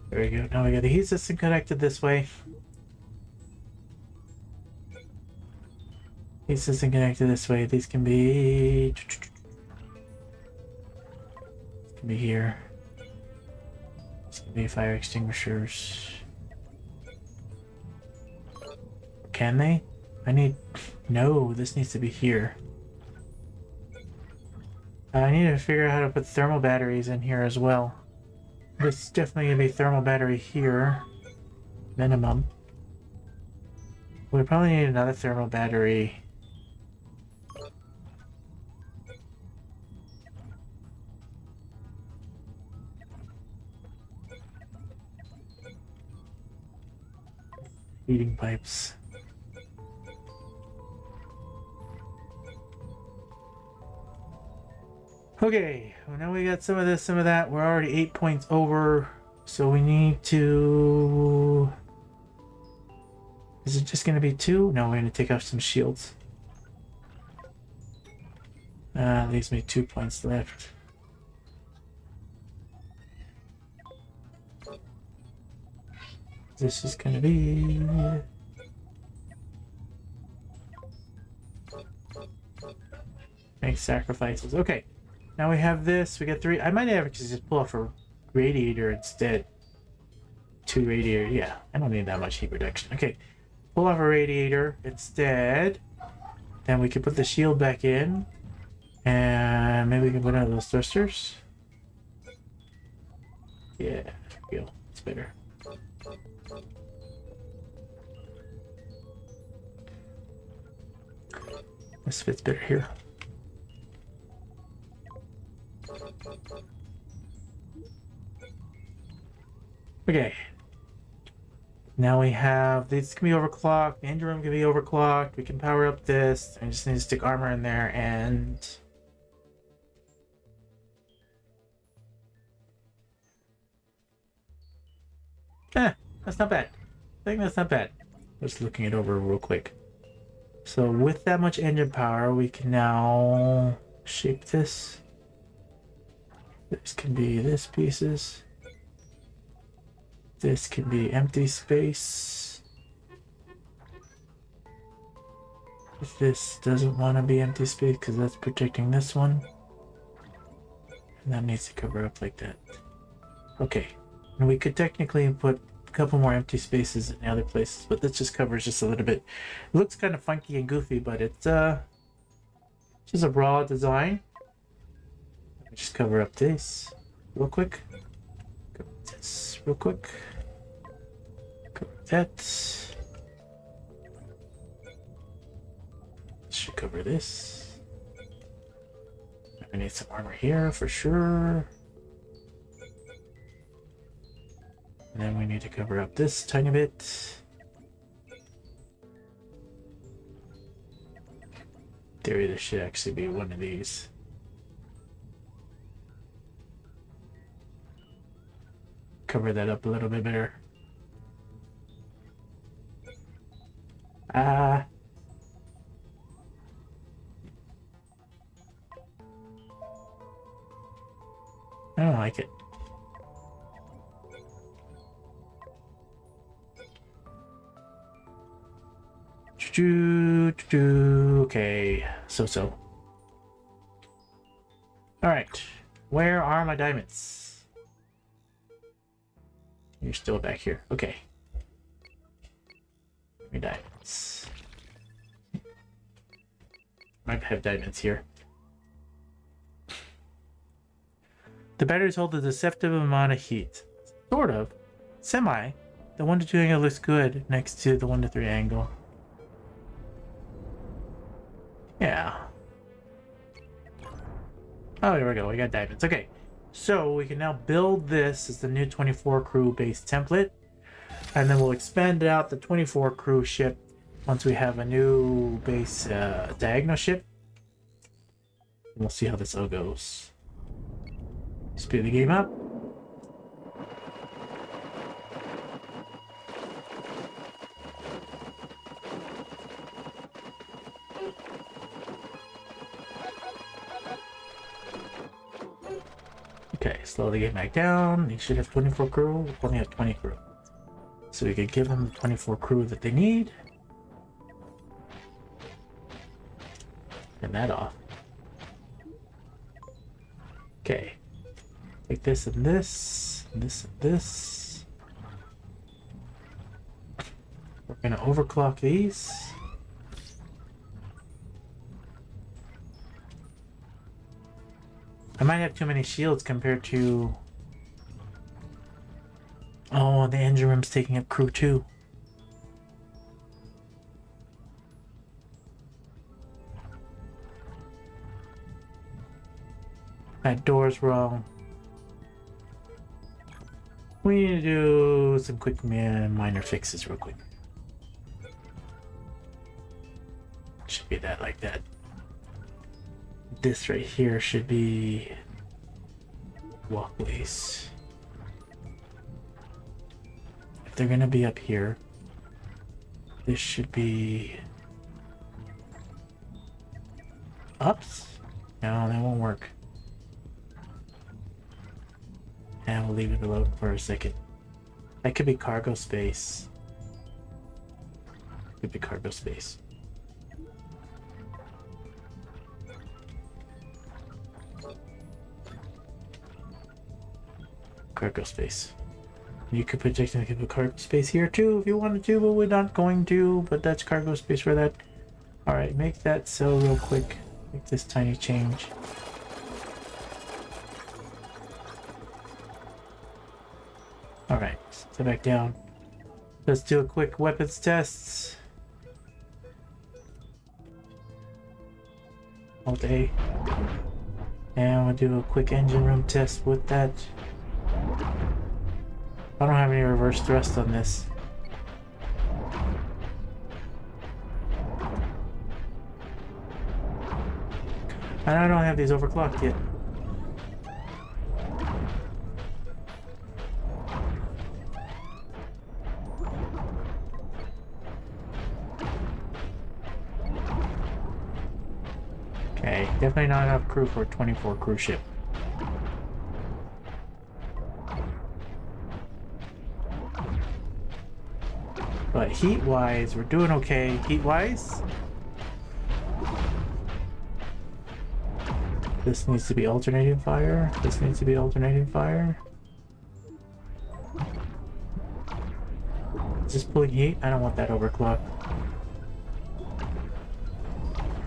There we go. Now we got the heat system connected this way. Heat system connected this way. These can be here. These can be fire extinguishers. Can they? No, this needs to be here. I need to figure out how to put thermal batteries in here as well. This is definitely going to be thermal battery here. Minimum. We probably need another thermal battery. Heating pipes. Okay, well now we got some of this, some of that. We're already 8 points over, so we need to... Is it just going to be 2? No, we're going to take off some shields. Leaves me 2 points left. This is going to be... Make sacrifices. Okay. Now we have this. We got 3. I might have to just pull off a radiator instead. 2 radiator. Yeah, I don't need that much heat reduction. Okay. Pull off a radiator instead. Then we can put the shield back in. And maybe we can put out those thrusters. Yeah, there we go. It's better. This fits better here. Okay. Now we have these can be overclocked. The engine room can be overclocked. We can power up this. I just need to stick armor in there and that's not bad. I think that's not bad. Just looking it over real quick. So with that much engine power, we can now shape this. This can be this pieces. This can be empty space. If this doesn't want to be empty space because that's protecting this one. And that needs to cover up like that. Okay. And we could technically put a couple more empty spaces in the other places, but this just covers just a little bit. It looks kind of funky and goofy, but it's just a raw design. Let me just cover up this real quick. Cover this real quick. Cover that. Should cover this. We need some armor here for sure. And then we need to cover up this tiny bit. In theory, this should actually be one of these. Cover that up a little bit better. I don't like it. Okay, so. Alright, where are my diamonds? You're still back here. Okay. Your diamonds. Might have diamonds here. The batteries hold a deceptive amount of heat. Sort of. Semi. The 1 to 2 angle looks good next to the 1 to 3 angle. Yeah. Oh, here we go. We got diamonds. Okay. So we can now build this as the new 24 crew base template. And then we'll expand out the 24 crew ship once we have a new base diagonal ship. We'll see how this all goes. Speed the game up. Okay, slow the game back down. You should have 24 crew. We only have 20 crew. So we could give them the 24 crew that they need. Turn that off. Okay. Take this and this, and this and this. We're gonna overclock these. I might have too many shields compared to... Oh, the engine room's taking up crew too. That door's wrong. We need to do some quick minor fixes real quick. Should be that like that. This right here should be walkways. If they're gonna be up here, this should be ups. No, that won't work. And we'll leave it alone for a second. That could be cargo space. Could be cargo space. Cargo space. You could technically put cargo space here too if you wanted to, but we're not going to. But that's cargo space for that. Alright, make that so real quick. Make this tiny change. Alright, step back down. Let's do a quick weapons test. Alt A. And we'll do a quick engine room test with that. I don't have any reverse thrust on this. And I don't have these overclocked yet. Okay, definitely not enough crew for a 24 crew ship. But heat-wise, we're doing okay. Heat-wise, this needs to be alternating fire. This needs to be alternating fire. Is this pulling heat? I don't want that overclock.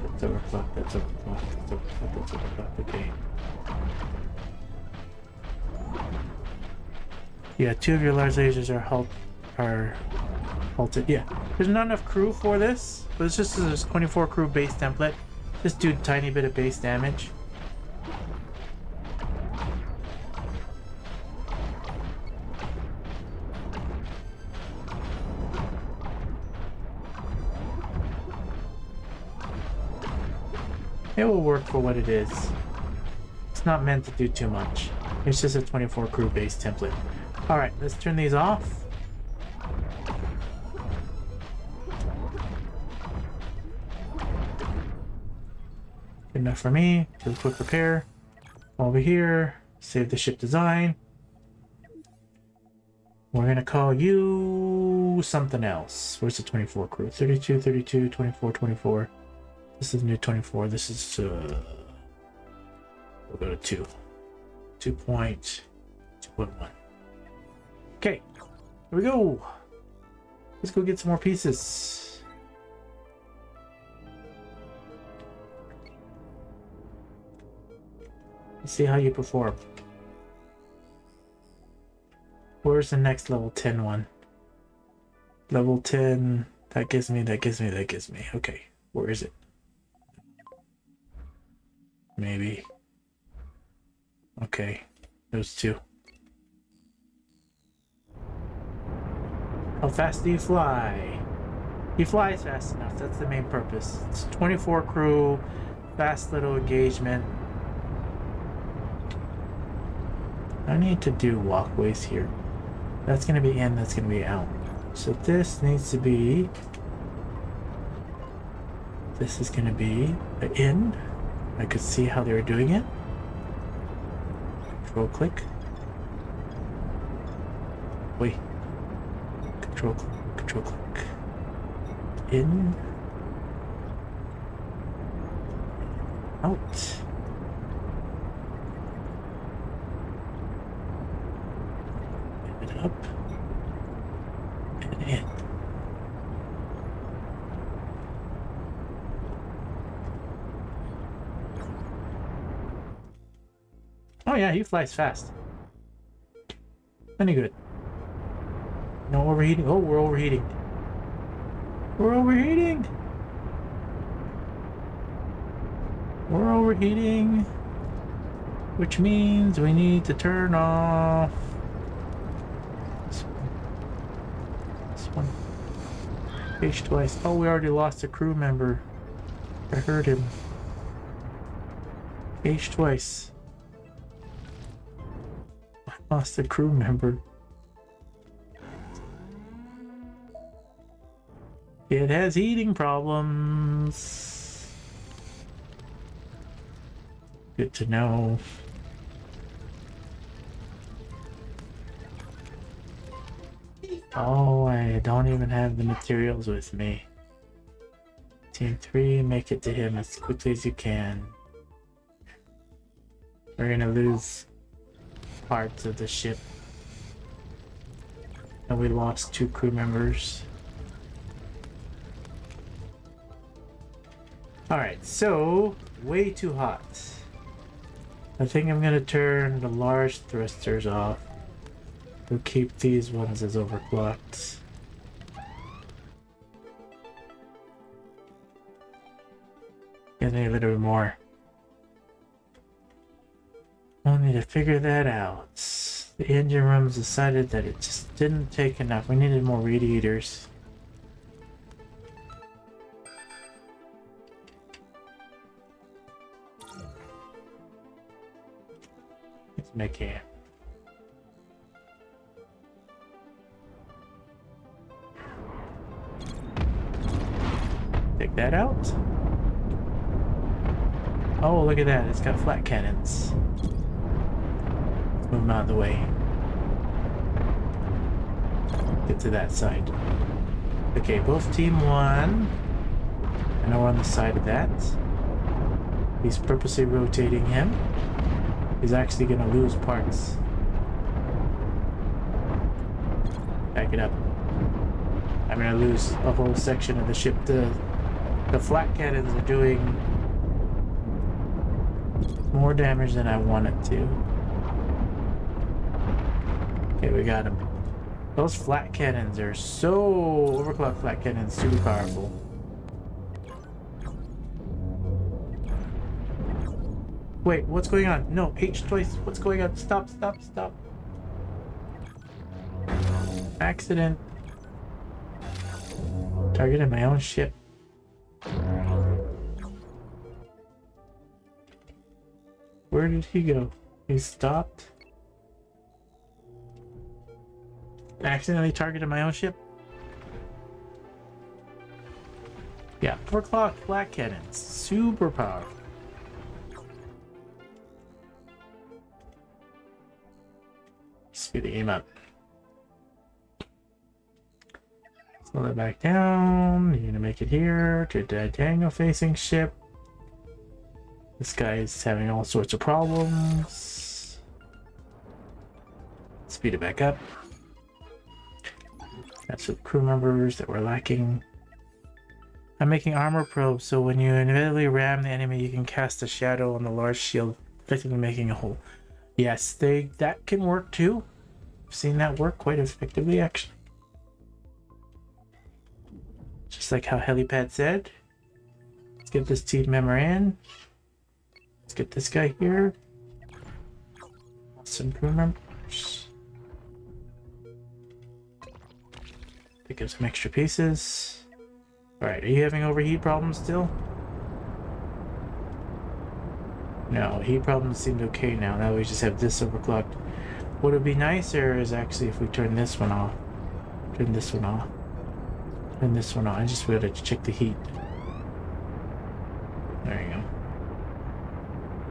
That's overclocked. That's overclocked. That's overclocked. That's overclocked. Okay. Yeah, 2 of your large lasers are halted. Yeah, there's not enough crew for this, but it's just a 24 crew base template. Just do a tiny bit of base damage. It will work for what it is. It's not meant to do too much. It's just a 24 crew base template. Alright, let's turn these off. Good enough for me. Do a quick repair. Over here, save the ship design. We're gonna call you something else. Where's the 24 crew? 32, 32, 24, 24. This is new 24. This is we'll go to 2. 2.1. Okay, here we go. Let's go get some more pieces. Let's see how you perform. Where's the next level 10 one? Level 10. That gives me. Okay, where is it? Maybe. Okay, those 2. How fast do you fly? He flies fast enough. That's the main purpose. It's 24 crew, fast little engagement. I need to do walkways here. That's gonna be in, that's gonna be out. So this needs to be... This is gonna be an in. I could see how they were doing it. Control click. Wait. Control click, control click. In. Out. And up. And in. Oh yeah, he flies fast. Any good. No overheating. Oh, we're overheating. We're overheating. We're overheating. Which means we need to turn off this one. This one. Page twice. Oh, we already lost a crew member. I heard him. Page twice. Lost a crew member. It has heating problems. Good to know. Oh, I don't even have the materials with me. Team 3, make it to him as quickly as you can. We're gonna lose parts of the ship. And we lost 2 crew members. Alright, so way too hot. I think I'm gonna turn the large thrusters off. We'll keep these ones as overclocked. Get a little bit more. We'll need to figure that out. The engine rooms decided that it just didn't take enough. We needed more radiators. Let's make it. Take that out. Oh, look at that. It's got flat cannons. Move them out of the way. Get to that side. Okay, both team 1. I know we're on the side of that. He's purposely rotating him. He's actually gonna lose parts. Back it up. I'm gonna lose a whole section of the ship. The flat cannons are doing more damage than I want it to. Okay, we got him. Those flat cannons are so... Overclocked flat cannons, super powerful. Wait, what's going on? No, H twice. What's going on? Stop, stop, stop. Accident. Targeted my own ship. Where did he go? He stopped. Accidentally targeted my own ship. Yeah, overclocked flat cannons. Super powerful. Speed the game up. Slow it back down. You're gonna make it here to the diagonal facing ship. This guy is having all sorts of problems. Speed it back up. That's the crew members that we're lacking. I'm making armor probes, so when you inevitably ram the enemy, you can cast a shadow on the large shield, effectively making a hole. Yes, that can work too. I've seen that work quite effectively, actually. Just like how Helipad said. Let's get this team member in. Let's get this guy here. Some crew members. Pick up some extra pieces. Alright, are you having overheat problems still? No, heat problems seemed okay now. Now we just have this overclocked. What would be nicer is actually if we turn this one off. Turn this one off. Turn this one on. I just wanted to check the heat. There you go.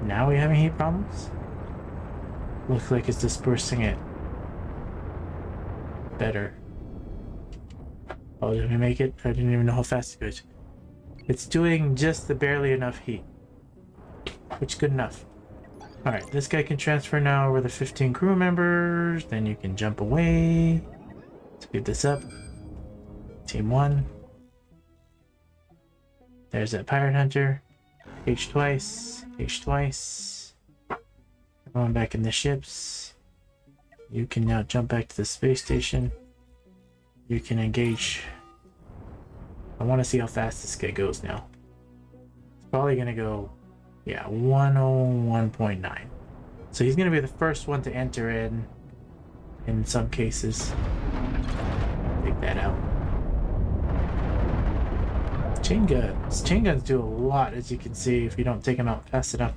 Now we having heat problems? Looks like it's dispersing it better. Oh, did we make it? I didn't even know how fast it goes. It's doing just the barely enough heat. Which is good enough. Alright, this guy can transfer now over the 15 crew members. Then you can jump away. Speed this up. Team 1. There's that pirate hunter. H twice. H twice. Going back in the ships. You can now jump back to the space station. You can engage. I want to see how fast this guy goes now. It's probably going to go, yeah, 101.9. So he's going to be the first one to enter in some cases. Take that out. Chain guns. Chain guns do a lot, as you can see, if you don't take them out fast enough.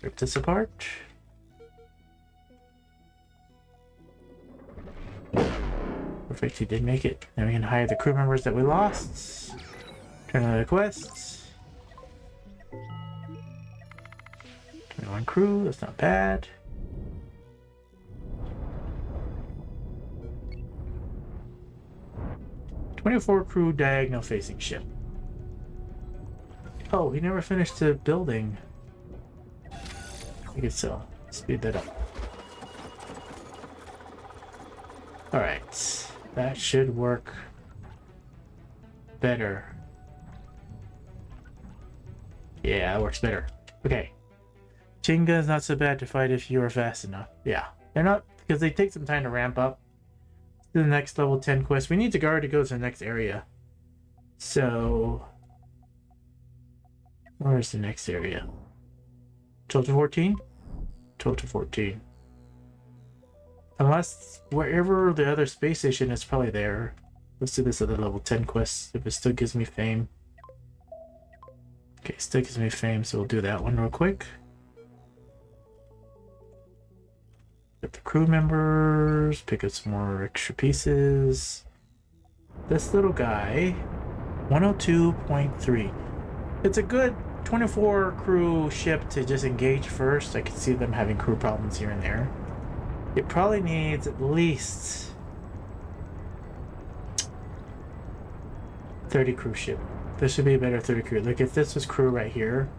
Rip this apart. Perfect, he did make it. Now we can hire the crew members that we lost. Turn on the quests. 21 crew, that's not bad. "24 crew diagonal facing ship." Oh, he never finished the building. I guess so. Speed that up. Alright. That should work better. Yeah, that works better. Okay. Chain gun's not so bad to fight if you are fast enough. Yeah. They're not, because they take some time to ramp up to the next level 10 quest. We need the guard to go to the next area. So, where's the next area? 12 to 14? 12 to 14. Unless wherever the other space station is, probably there. Let's do this other level 10 quest if it still gives me fame. Okay, still gives me fame, so we'll do that one real quick. Get the crew members, pick up some more extra pieces. This little guy, 102.3. It's a good 24 crew ship to just engage first. I can see them having crew problems here and there. It probably needs at least 30 crew ship. This should be a better 30 crew. Like if this was crew right here,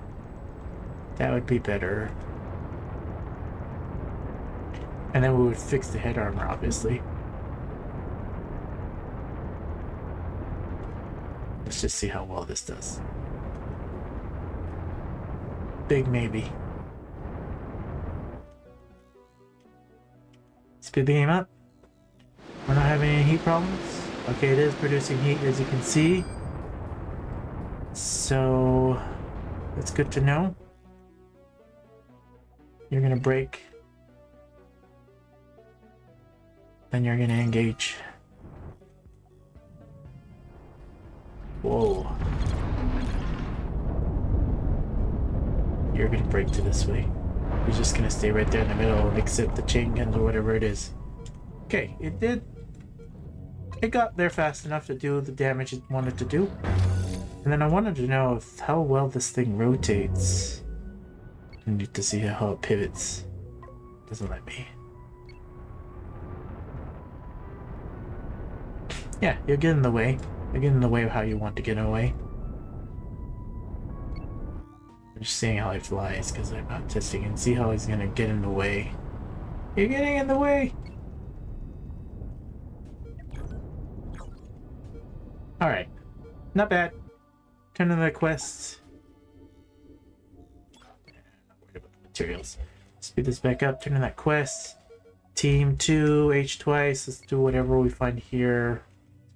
that would be better. And then we would fix the head armor, obviously. Let's just see how well this does. Big maybe. Speed the game up. We're not having any heat problems. Okay, it is producing heat, as you can see. So that's good to know. You're gonna break. Then you're gonna engage. Whoa. You're gonna break to this way. You're just gonna stay right there in the middle and accept the chain guns or whatever it is. Okay, it did. It got there fast enough to do the damage it wanted to do. And then I wanted to know if how well this thing rotates. I need to see how it pivots. Doesn't let me. Yeah, you're getting in the way. You're getting in the way of how you want to get away. I'm just seeing how he flies because I'm not testing and see how he's gonna get in the way. You're getting in the way! Alright. Not bad. Turn on the quests. Not worried about the materials. Speed this back up, turn on that quest. Team 2, H twice. Let's do whatever we find here.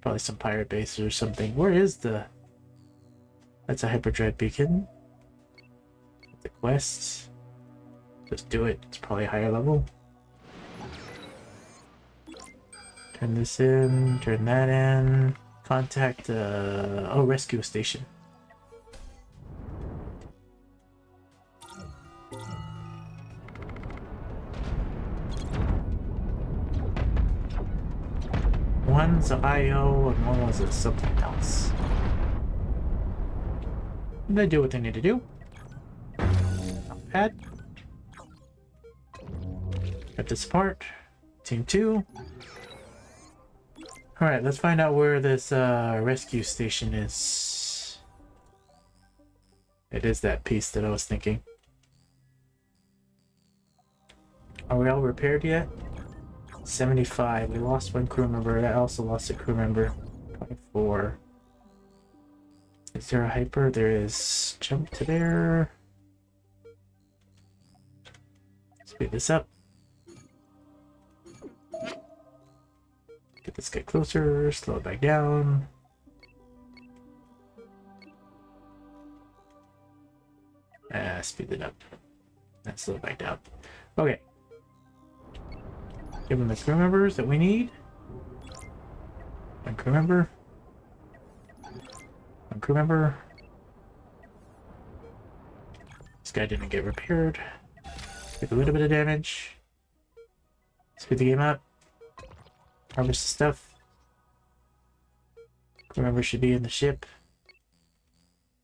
Probably some pirate bases or something. Where is the... That's a hyperdrive beacon. The quests. Just do it. It's probably a higher level. Turn this in. Turn that in. Contact, rescue station. One's a IO and one was a something else. And they do what they need to do. Not bad. Got this apart. Team 2. Alright, let's find out where this rescue station is. It is that piece that I was thinking. Are we all repaired yet? 75. We lost one crew member. I also lost a crew member. 24. Is there a hyper? There is. Jump to there. Speed this up. Get this guy closer. Slow it back down. Speed it up. And slow it back down. Okay. Give them the crew members that we need. One crew member. One crew member. This guy didn't get repaired. Take a little bit of damage. Speed the game up. Harvest the stuff. Crew member should be in the ship.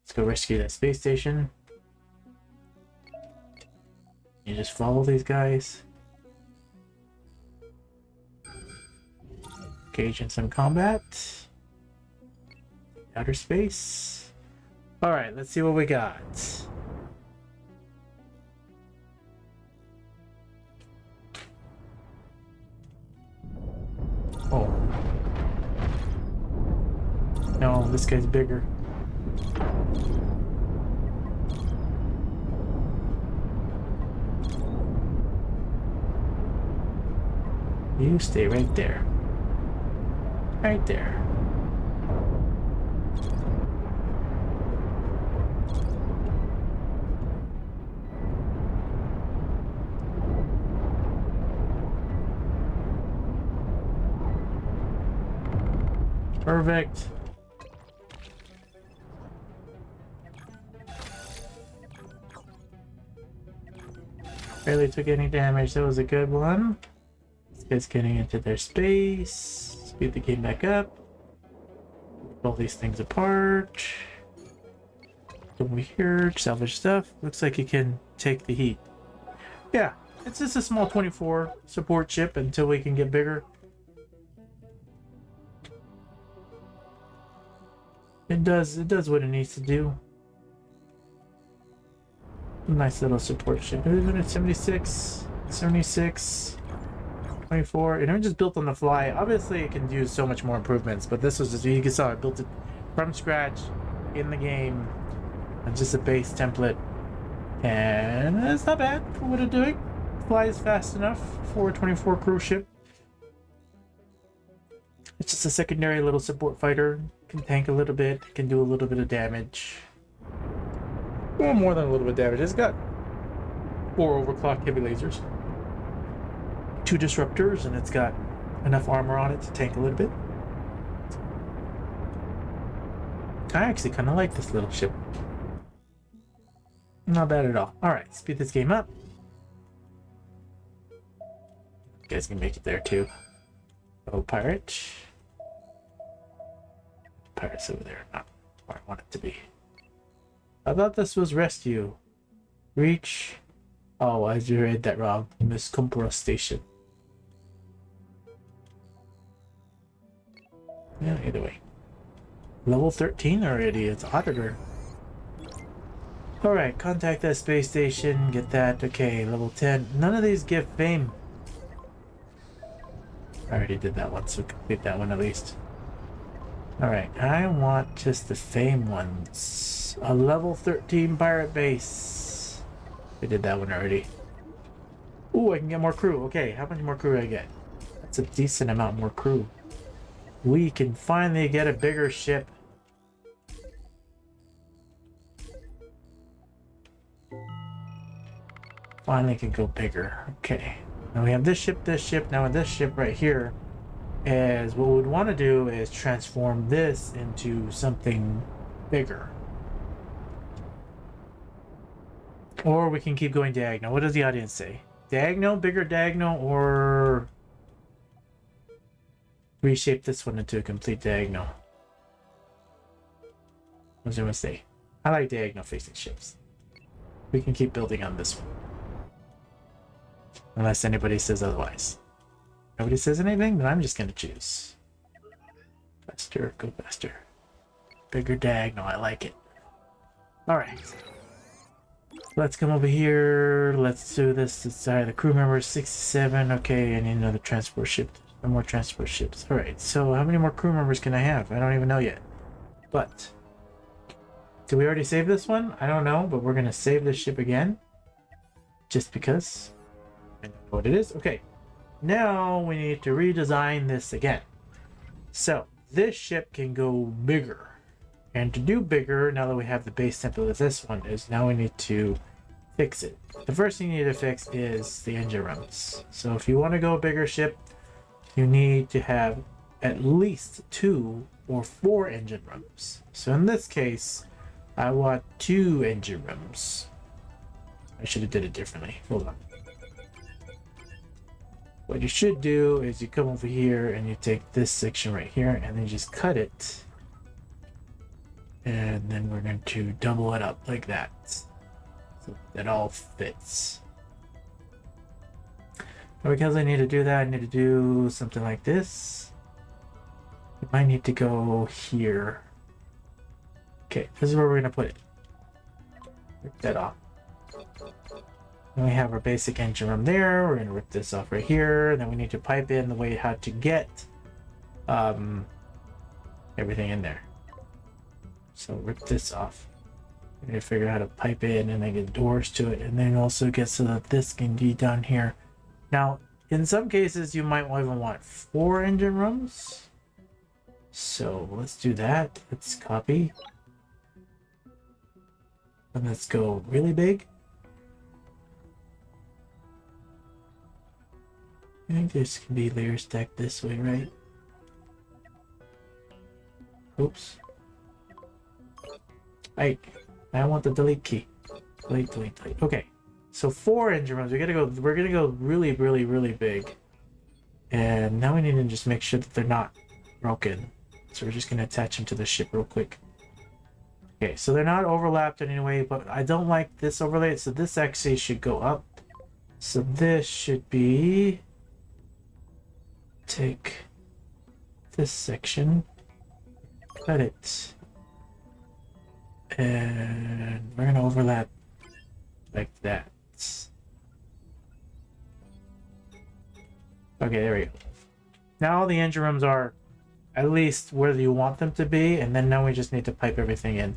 Let's go rescue that space station. You just follow these guys. Engage in some combat. Outer space. Alright, let's see what we got. Oh. No, this guy's bigger. You stay right there. Right there. Perfect. Barely took any damage. That was a good one. This guy's getting into their space. Speed the game back up. Pull these things apart. Over here, salvage stuff. Looks like it can take the heat. Yeah, it's just a small 24 support ship until we can get bigger. It does what it needs to do. Nice little support ship. 76, 76. 24, and it just built on the fly. Obviously it can use so much more improvements, but this was just, you can saw I built it from scratch in the game and just a base template, and it's not bad for what it's doing. Flies fast enough for a 24 cruise ship. It's just a secondary little support fighter. Can tank a little bit, can do a little bit of damage. Well, more than a little bit of damage. It's got 4 overclock heavy lasers, 2 disruptors, and it's got enough armor on it to tank a little bit. I actually kind of like this little ship. Not bad at all. Alright, speed this game up. You guys can make it there too. Oh, pirate. Pirate's over there, not where I want it to be. I thought this was rescue. Reach. Oh, I just read that wrong. Miss Kumpura Station. Yeah, either way. Level 13 already, it's auditor. Alright, contact that space station, get that. Okay, level 10. None of these give fame. I already did that one, so complete that one at least. Alright, I want just the fame ones. A level 13 pirate base. We did that one already. Ooh, I can get more crew. Okay, how much more crew do I get? That's a decent amount more crew. We can finally get a bigger ship. Finally can go bigger. Okay. Now we have this ship, now this ship right here is what we would want to do is transform this into something bigger. Or we can keep going diagonal. What does the audience say? Diagonal, bigger diagonal, or reshape this one into a complete diagonal. What was I gonna say? I like diagonal facing ships. We can keep building on this one. Unless anybody says otherwise. Nobody says anything, then I'm just gonna choose. Faster, go faster. Bigger diagonal, I like it. Alright. Let's come over here. Let's do this. Sorry, the crew member is 67. Okay, I need another transport ship. No more transport ships. Alright, so how many more crew members can I have? I don't even know yet. But did we already save this one? I don't know, but we're gonna save this ship again. Just because. I don't know what it is. Okay. Now we need to redesign this again. So this ship can go bigger. And to do bigger, now that we have the base template of this one, is now we need to fix it. The first thing you need to fix is the engine rooms. So if you want to go a bigger ship, you need to have at least 2 or 4 engine rooms. So in this case, I want 2 engine rooms. I should have did it differently. Hold on. What you should do is you come over here and you take this section right here and then you just cut it. And then we're going to double it up like that. So that all fits. And because I need to do that, I need to do something like this. We might need to go here. Okay, this is where we're going to put it. Rip that off. And we have our basic engine room there. We're going to rip this off right here. And then we need to pipe in the way how to get everything in there. So rip this off. We need to figure out how to pipe in and then get doors to it. And then also get so that this can be down here. Now, in some cases, you might even want 4 engine rooms. So let's do that. Let's copy. And let's go really big. I think this can be layer stacked this way, right? Oops. I want the delete key. Delete. Okay. So 4 engine rooms. We're gonna go really, really, really big. And now we need to just make sure that they're not broken. So we're just gonna attach them to the ship real quick. Okay, so they're not overlapped in any way, but I don't like this overlay, so this actually should go up. So this should be... Take this section, cut it, and we're gonna overlap like that. Okay, there we go. Now all the engine rooms are at least where you want them to be, and then now we just need to pipe everything in.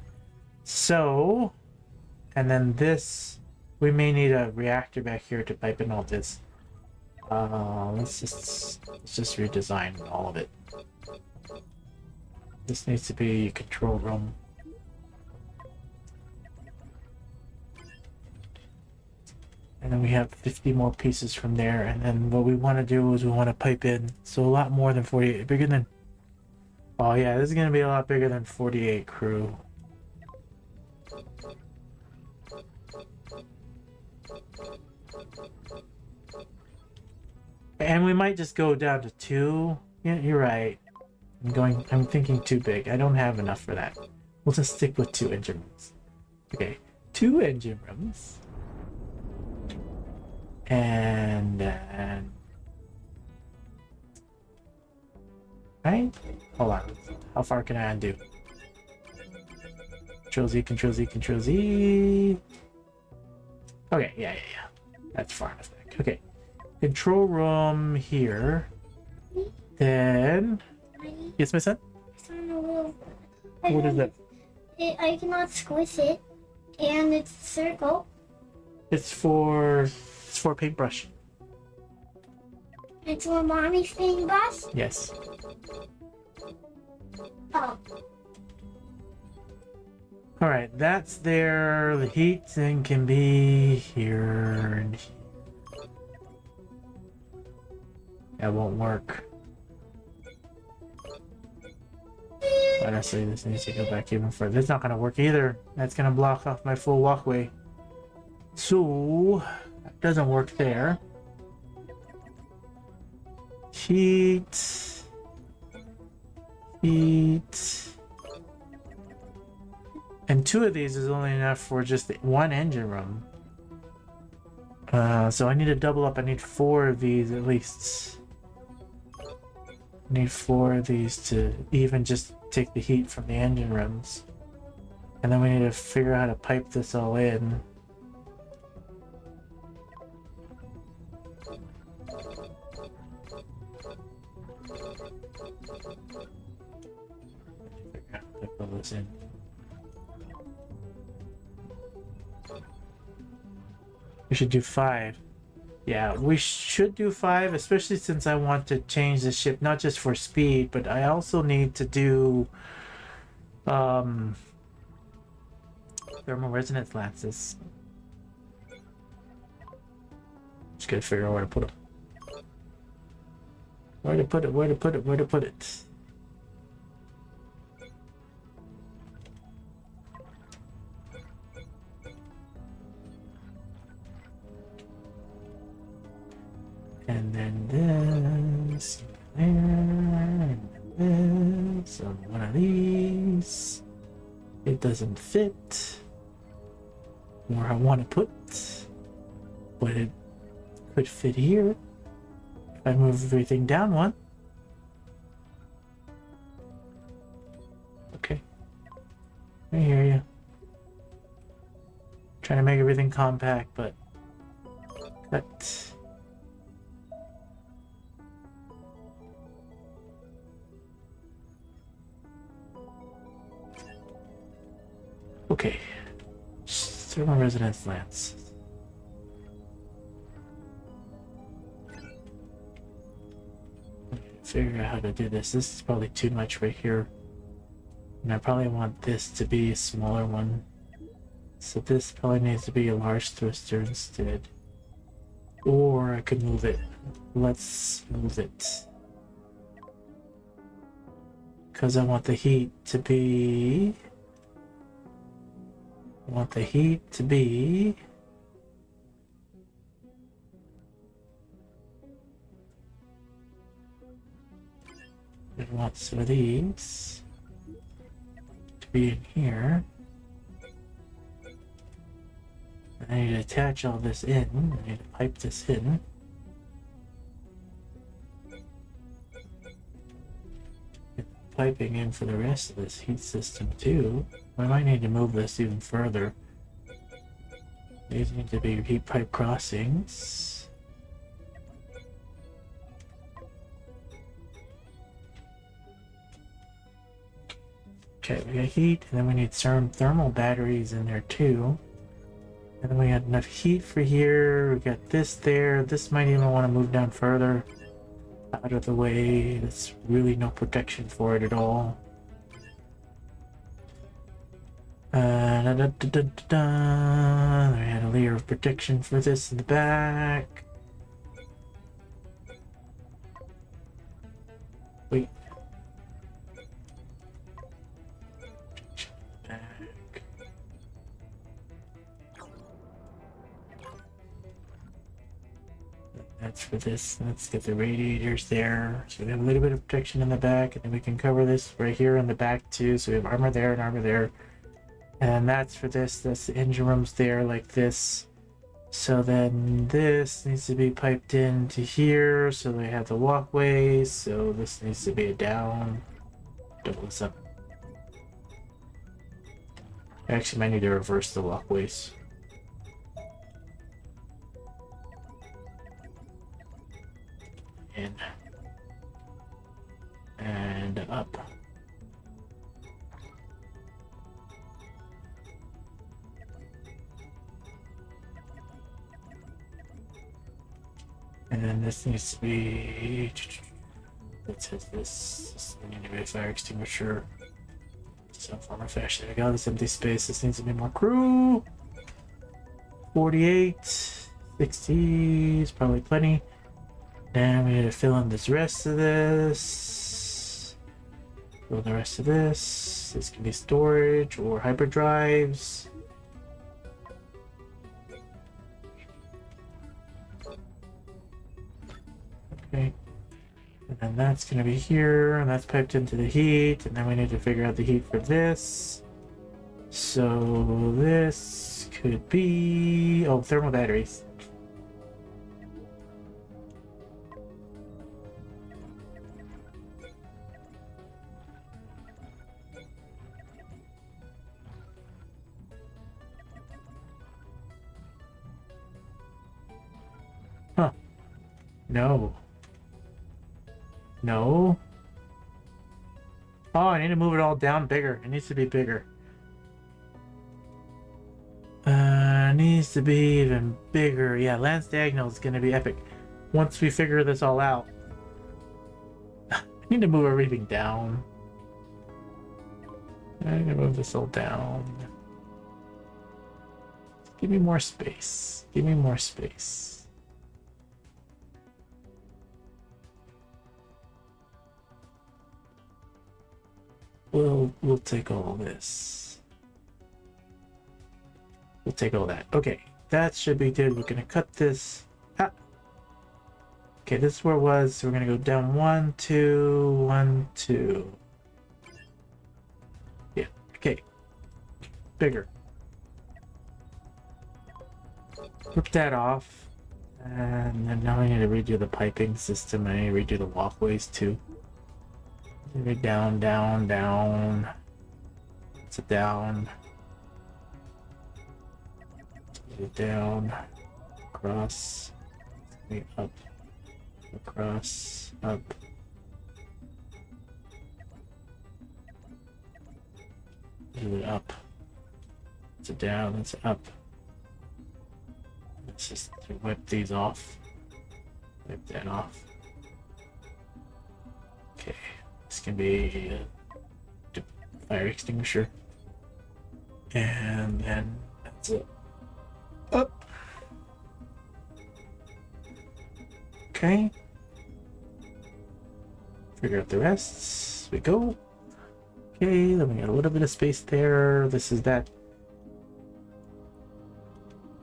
So, and then this, we may need a reactor back here to pipe in all this. Let's just redesign all of it. This needs to be a control room. And then we have 50 more pieces from there. And then what we want to do is we want to pipe in. So a lot more than 48. Bigger than... Oh yeah, this is going to be a lot bigger than 48 crew. And we might just go down to 2. Yeah, you're right. I'm thinking too big. I don't have enough for that. We'll just stick with 2 engine rooms. Okay, 2 engine rooms. And then... Right? Hold on. How far can I undo? Control Z, Control Z, Control Z. Okay, yeah. That's far enough back. Okay. Control room here. Then... Yes, my son? What is that? I cannot squish it. And it's a circle. It's for paintbrush. It's for mommy's paintbrush? Yes. Oh. Alright, that's there. The heat thing can be here and here. That won't work. Honestly, this needs to go back even further. It's not going to work either. That's going to block off my full walkway. So, that doesn't work there. Heat. Heat. And 2 of these is only enough for just 1 engine room. So I need to double up. I need 4 of these at least. I need 4 of these to even just take the heat from the engine rooms. And then we need to figure out how to pipe this all in. Pipe all this in. We should do 5. Yeah, we should do 5, especially since I want to change the ship not just for speed, but I also need to do thermal resonance lances. Just gotta figure out where to put them. Where to put it, where to put it, where to put it. And then this, there, and then this, on one of these. It doesn't fit where I want to put, but it could fit here if I move everything down 1. Okay, I hear you. Trying to make everything compact, but cut. Okay, thermal resonance lance. Figure out how to do this. This is probably too much right here. And I probably want this to be a smaller one. So this probably needs to be a large thruster instead. Or I could move it. Let's move it. Because I want the heat to be... I want the heat to be... I want some of these to be in here. I need to attach all this in. I need to pipe this in. Get piping in for the rest of this heat system too. I might need to move this even further. These need to be heat pipe crossings. Okay, we got heat, and then we need some thermal batteries in there too. And then we got enough heat for here. We got this there. This might even want to move down further out of the way. There's really no protection for it at all. We had a layer of protection for this in the back. Wait. That's for this. Let's get the radiators there. So we have a little bit of protection in the back, and then we can cover this right here in the back too. So we have armor there and armor there. And that's for this. That's the engine rooms there like this. So then this needs to be piped into here. So they have the walkways. So this needs to be a down. Double this up. I actually might need to reverse the walkways. In and up. And then this needs to be. It says this needs to be a fire extinguisher. Some form or fashion. There we go. This empty space. This needs to be more crew. 48, 60 is probably plenty. Then we need to fill in this rest of this. Fill in the rest of this. This can be storage or hyperdrives. Okay. And And that's going to be here, and that's piped into the heat, and then we need to figure out the heat for this. So this could be... oh, thermal batteries. Huh. No. No. Oh, I need to move it all down bigger. It needs to be bigger. Needs to be even bigger. Yeah, Lance Diagonal is going to be epic. Once we figure this all out. I need to move everything down. I need to move this all down. Give me more space. Give me more space. We'll take all this. We'll take all that. Okay, that should be good. We're gonna cut this. Ah. Okay, this is where it was. So we're gonna go down 1, 2, 1, 2. Yeah. Okay. Bigger. Rip that off, and then now I need to redo the piping system. I need to redo the walkways too. Maybe down, down, down. It's a down. Down, across, up, across, up. Up. It's a down, it's up. Let's just wipe these off. Wipe that off. Okay, this can be a fire extinguisher. And then that's it. Up. Okay. Figure out the rest. We go. Okay, then we got a little bit of space there. This is that.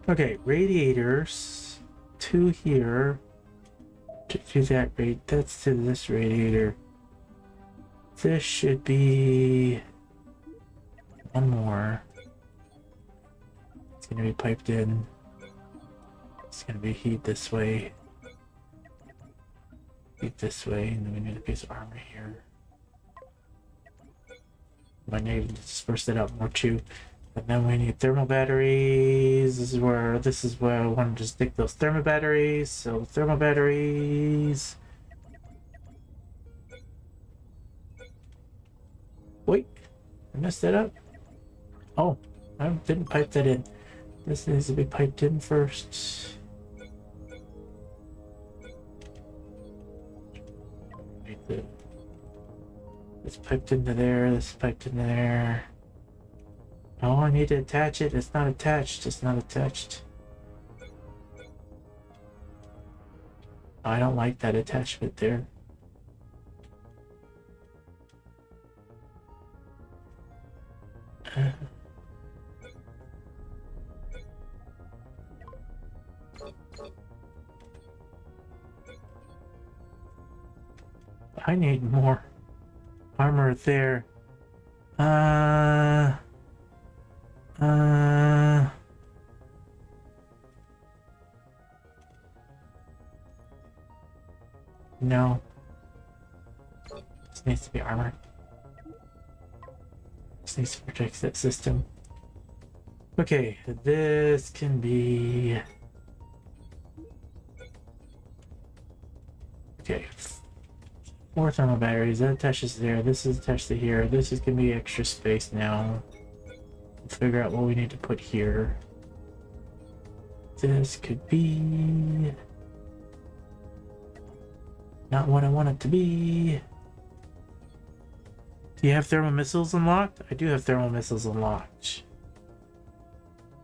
Okay, radiators. 2 here. To that rate. That's to this radiator. This should be 1 more. It's gonna be piped in. It's gonna be heat this way. Heat this way, and then we need a piece of armor here. Might need to disperse it out more too. And then we need thermal batteries. This is where I want to just stick those thermal batteries. So thermal batteries. Wait, I messed that up. Oh, I didn't pipe that in. This needs to be piped in first. It's piped into there, this is piped into there. Oh, I need to attach it. It's not attached. It's not attached. I don't like that attachment there. I need more armor there. No. This needs to be armor. This needs to protect that system. Okay, this can be... Okay. 4 thermal batteries, that attaches there, this is attached to here, this is gonna be extra space now. Let's figure out what we need to put here. This could be... not what I want it to be. Do you have thermal missiles unlocked? I do have thermal missiles unlocked.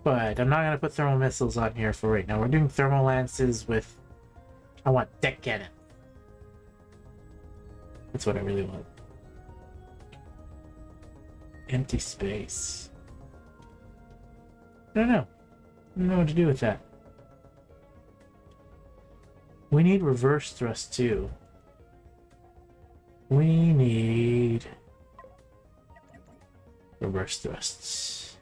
But I'm not gonna put thermal missiles on here for right now. We're doing thermal lances with... I want deck cannon. That's what I really want. Empty space. I don't know. I don't know what to do with that. We need reverse thrust too. We need reverse thrusts.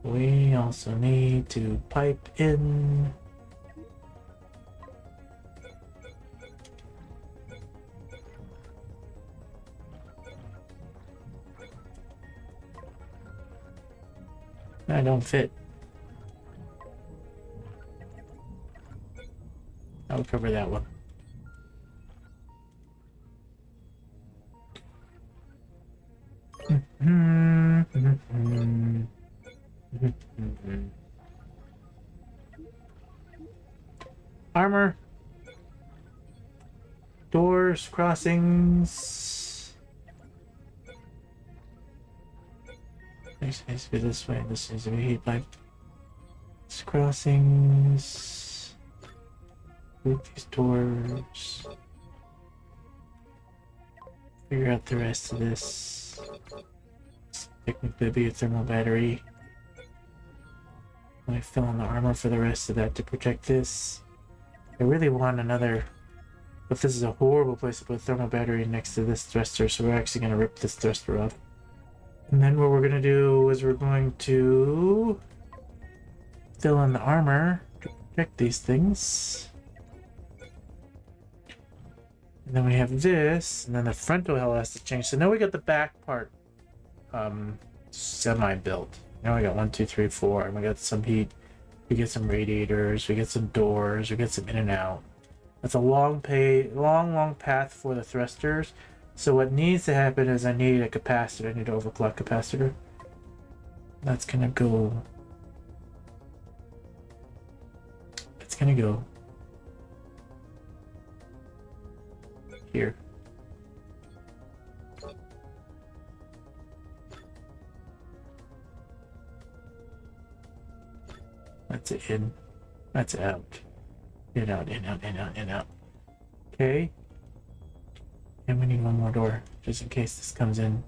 We also need to pipe in I don't fit. I'll cover that one. Armor. Doors, crossings. This needs to be this way. This needs to be heat pipe. Crossings. Move these doors. Figure out the rest of this. It's technically be a thermal battery. I fill in the armor for the rest of that to protect this. I really want another, but this is a horrible place to put a thermal battery next to this thruster, so we're actually going to rip this thruster off. And then what we're going to do is we're going to fill in the armor to protect these things. And then we have this, and then the frontal hull has to change. So now we got the back part semi-built. Now we got 1, 2, 3, 4, and we got some heat. We get some radiators, we get some doors, we get some in and out. That's a long path for the thrusters. So what needs to happen is I need a capacitor. I need an overclock capacitor. That's gonna go. It's gonna go here. That's it in. That's out. In, out, in, out, in, out, in, out. Okay. And we need one more door, just in case this comes in.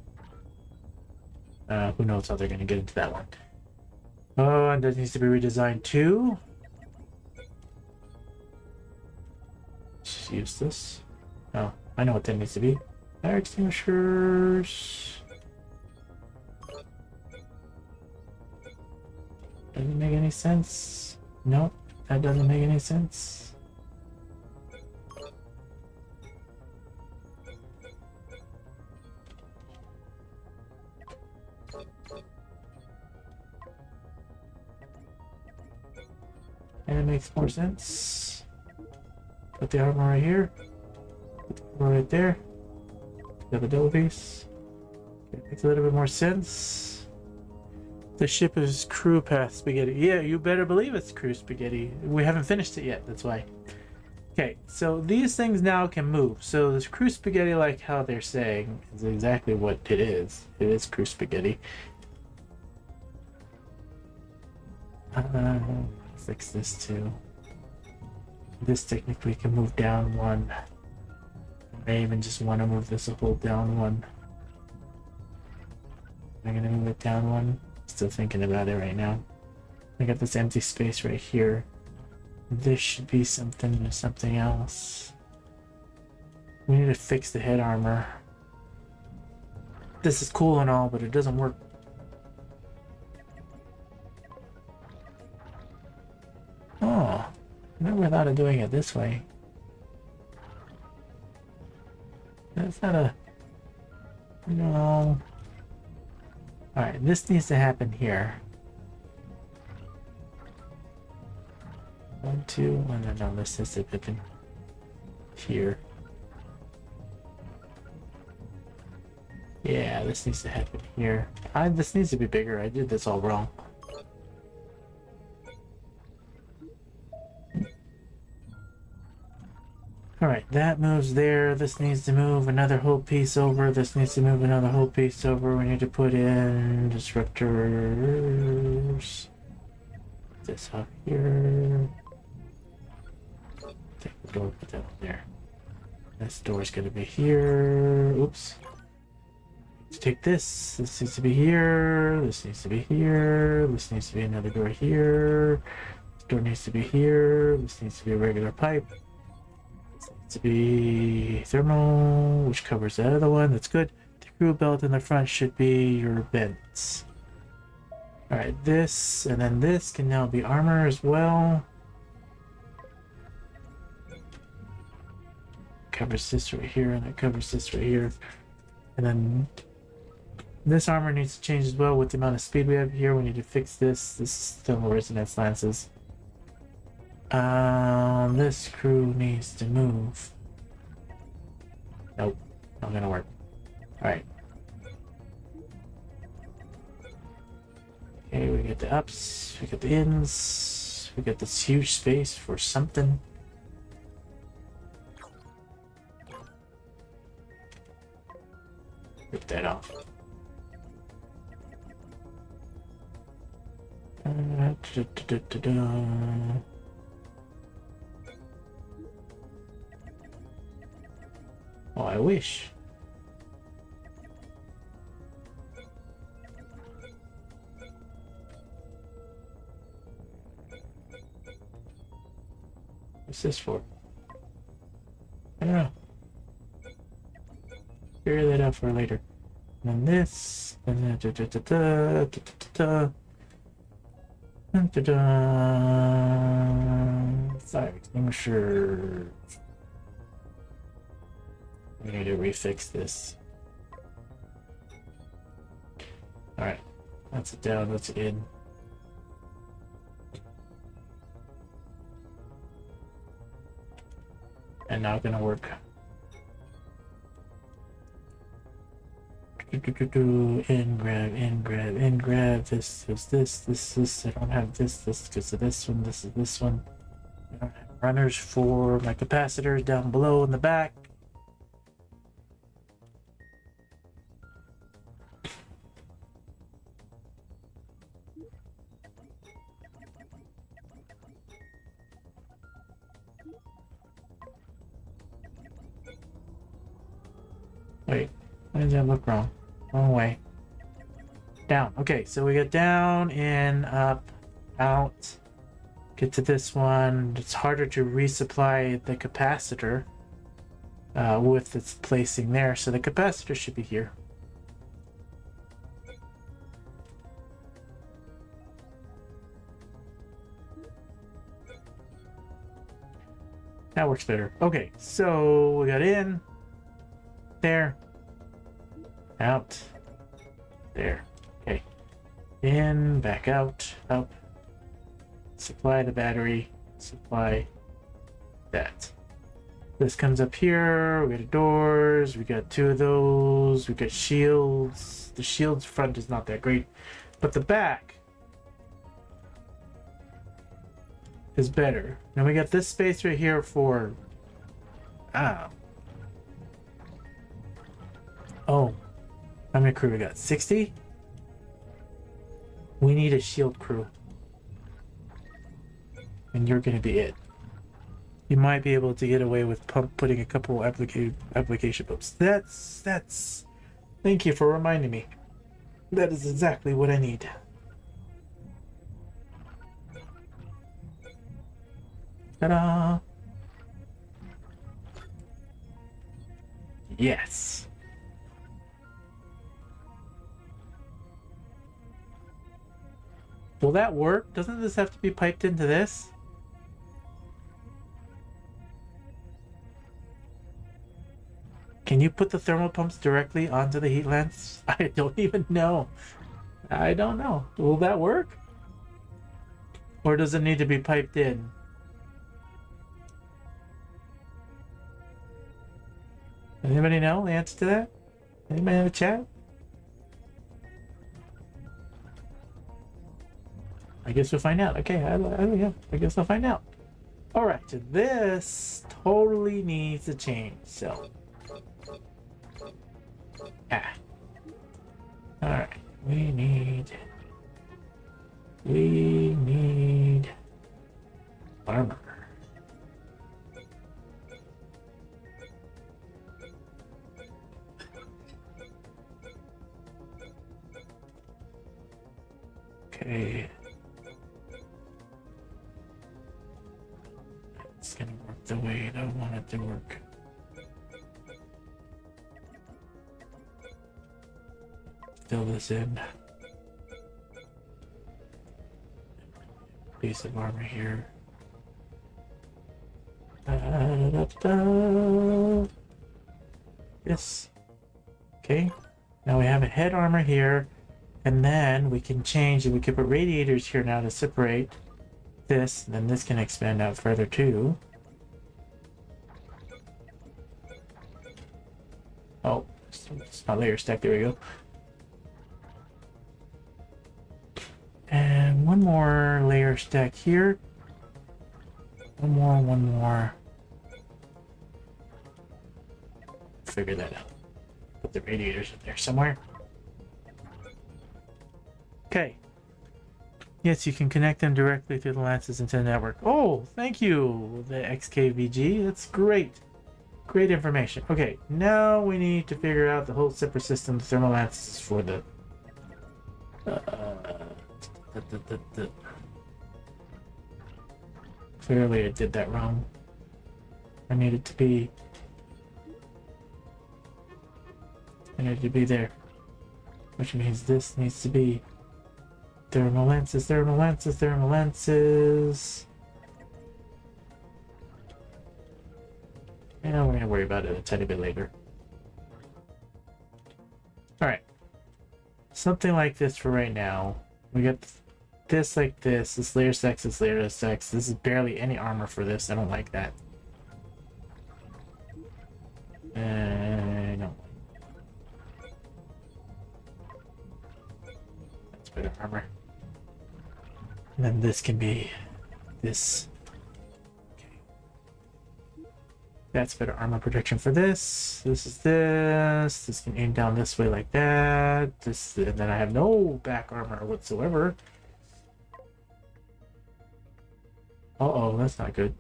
Who knows how they're gonna get into that one. Oh, and that needs to be redesigned too. Just use this. Oh, I know what that needs to be. Fire extinguishers. Doesn't make any sense. Nope, that doesn't make any sense. And it makes more sense. Put the armor right here. Put the armor right there. Got the double piece. It makes a little bit more sense. The ship is crew path spaghetti. Yeah, you better believe it's crew spaghetti. We haven't finished it yet, that's why. Okay, so these things now can move. So this crew spaghetti, like how they're saying, is exactly what it is. It is crew spaghetti. Fix this too. This technically can move down one. I may even just want to move this a whole down one. I'm gonna move it down one. Still thinking about it right now. I got this empty space right here. This should be something else. We need to fix the head armor. This is cool and all, but it doesn't work. Oh, I never thought of doing it this way. That's not a... No. Alright, this needs to happen here. 1, 2, oh, no, this is it happen here. Yeah, this needs to happen here. This needs to be bigger. I did this all wrong. Alright, that moves there. This needs to move another whole piece over. This needs to move another whole piece over. We need to put in disruptors. This up here. Take the door, put that on there. This door's gonna be here. Oops. Let's take this. This needs to be here. This needs to be here. This needs to be another door here. This door needs to be here. This needs to be a regular pipe. to be thermal, which covers the other one. That's good. The crew belt in the front should be your vents. Alright, this, and then this can now be armor as well. Covers this right here, and it covers this right here. And then this armor needs to change as well with the amount of speed we have here. We need to fix this. This is thermal resonance lances. This crew needs to move. Nope, not gonna work. Alright. Okay, we get the ups, we get the ins, we get this huge space for something. Rip that off. Oh, I wish. What's this for? I don't know. Figure that out for later. And then this, and then fire extinguisher. We need to refix this. Alright, that's it down, that's it in. And now gonna work. In grab, this. I don't have this because of this one, this is this one. I don't have runners for my capacitors down below in the back. Wait, why does that look wrong? Wrong way. Down. Okay, so we get down, in, up, out. Get to this one. It's harder to resupply the capacitor with its placing there. So the capacitor should be here. That works better. Okay, so we got in. There. Out. There. Okay. In, back out, up. Supply the battery. Supply that. This comes up here. We got doors. We got two of those. We got shields. The shield's front is not that great, but the back is better. Now we got this space right here for oh, how many crew we got? 60? We need a shield crew. And you're gonna be it. You might be able to get away with putting a couple application pumps. That's... Thank you for reminding me. That is exactly what I need. Ta-da! Yes! Will that work? Doesn't this have to be piped into this? Can you put the thermal pumps directly onto the heat lamps? I don't even know. I don't know. Will that work? Or does it need to be piped in? Anybody know the answer to that? Anybody have a chat? I guess we'll find out. Okay, yeah, I guess I'll find out. Alright, so this totally needs to change, so. Alright, we need armor. Okay. It's gonna work the way I want it to work. Fill this in. Piece of armor here. Yes. Okay. Now we have a head armor here, and then we can change it. We can put radiators here now to separate this. And then this can expand out further too. Oh, it's not layer stack. There we go. And one more layer stack here. One more. Figure that out. Put the radiators in there somewhere. Okay. Yes, you can connect them directly through the lances into the network. Oh, thank you, the XKVG. That's great. Great information. Okay, now we need to figure out the whole separate system, the thermal lances for the Clearly I did that wrong. I needed to be there. Which means this needs to be thermal lances. Yeah, we're gonna worry about it a tiny bit later. Alright. Something like this for right now. We got this like this. This layer sex, this layer sex. This is barely any armor for this. I don't like that. No. That's better armor. And then this can be this. Okay. That's better armor protection for this. This is this. This can aim down this way like that. This, and then I have no back armor whatsoever. Uh-oh, that's not good.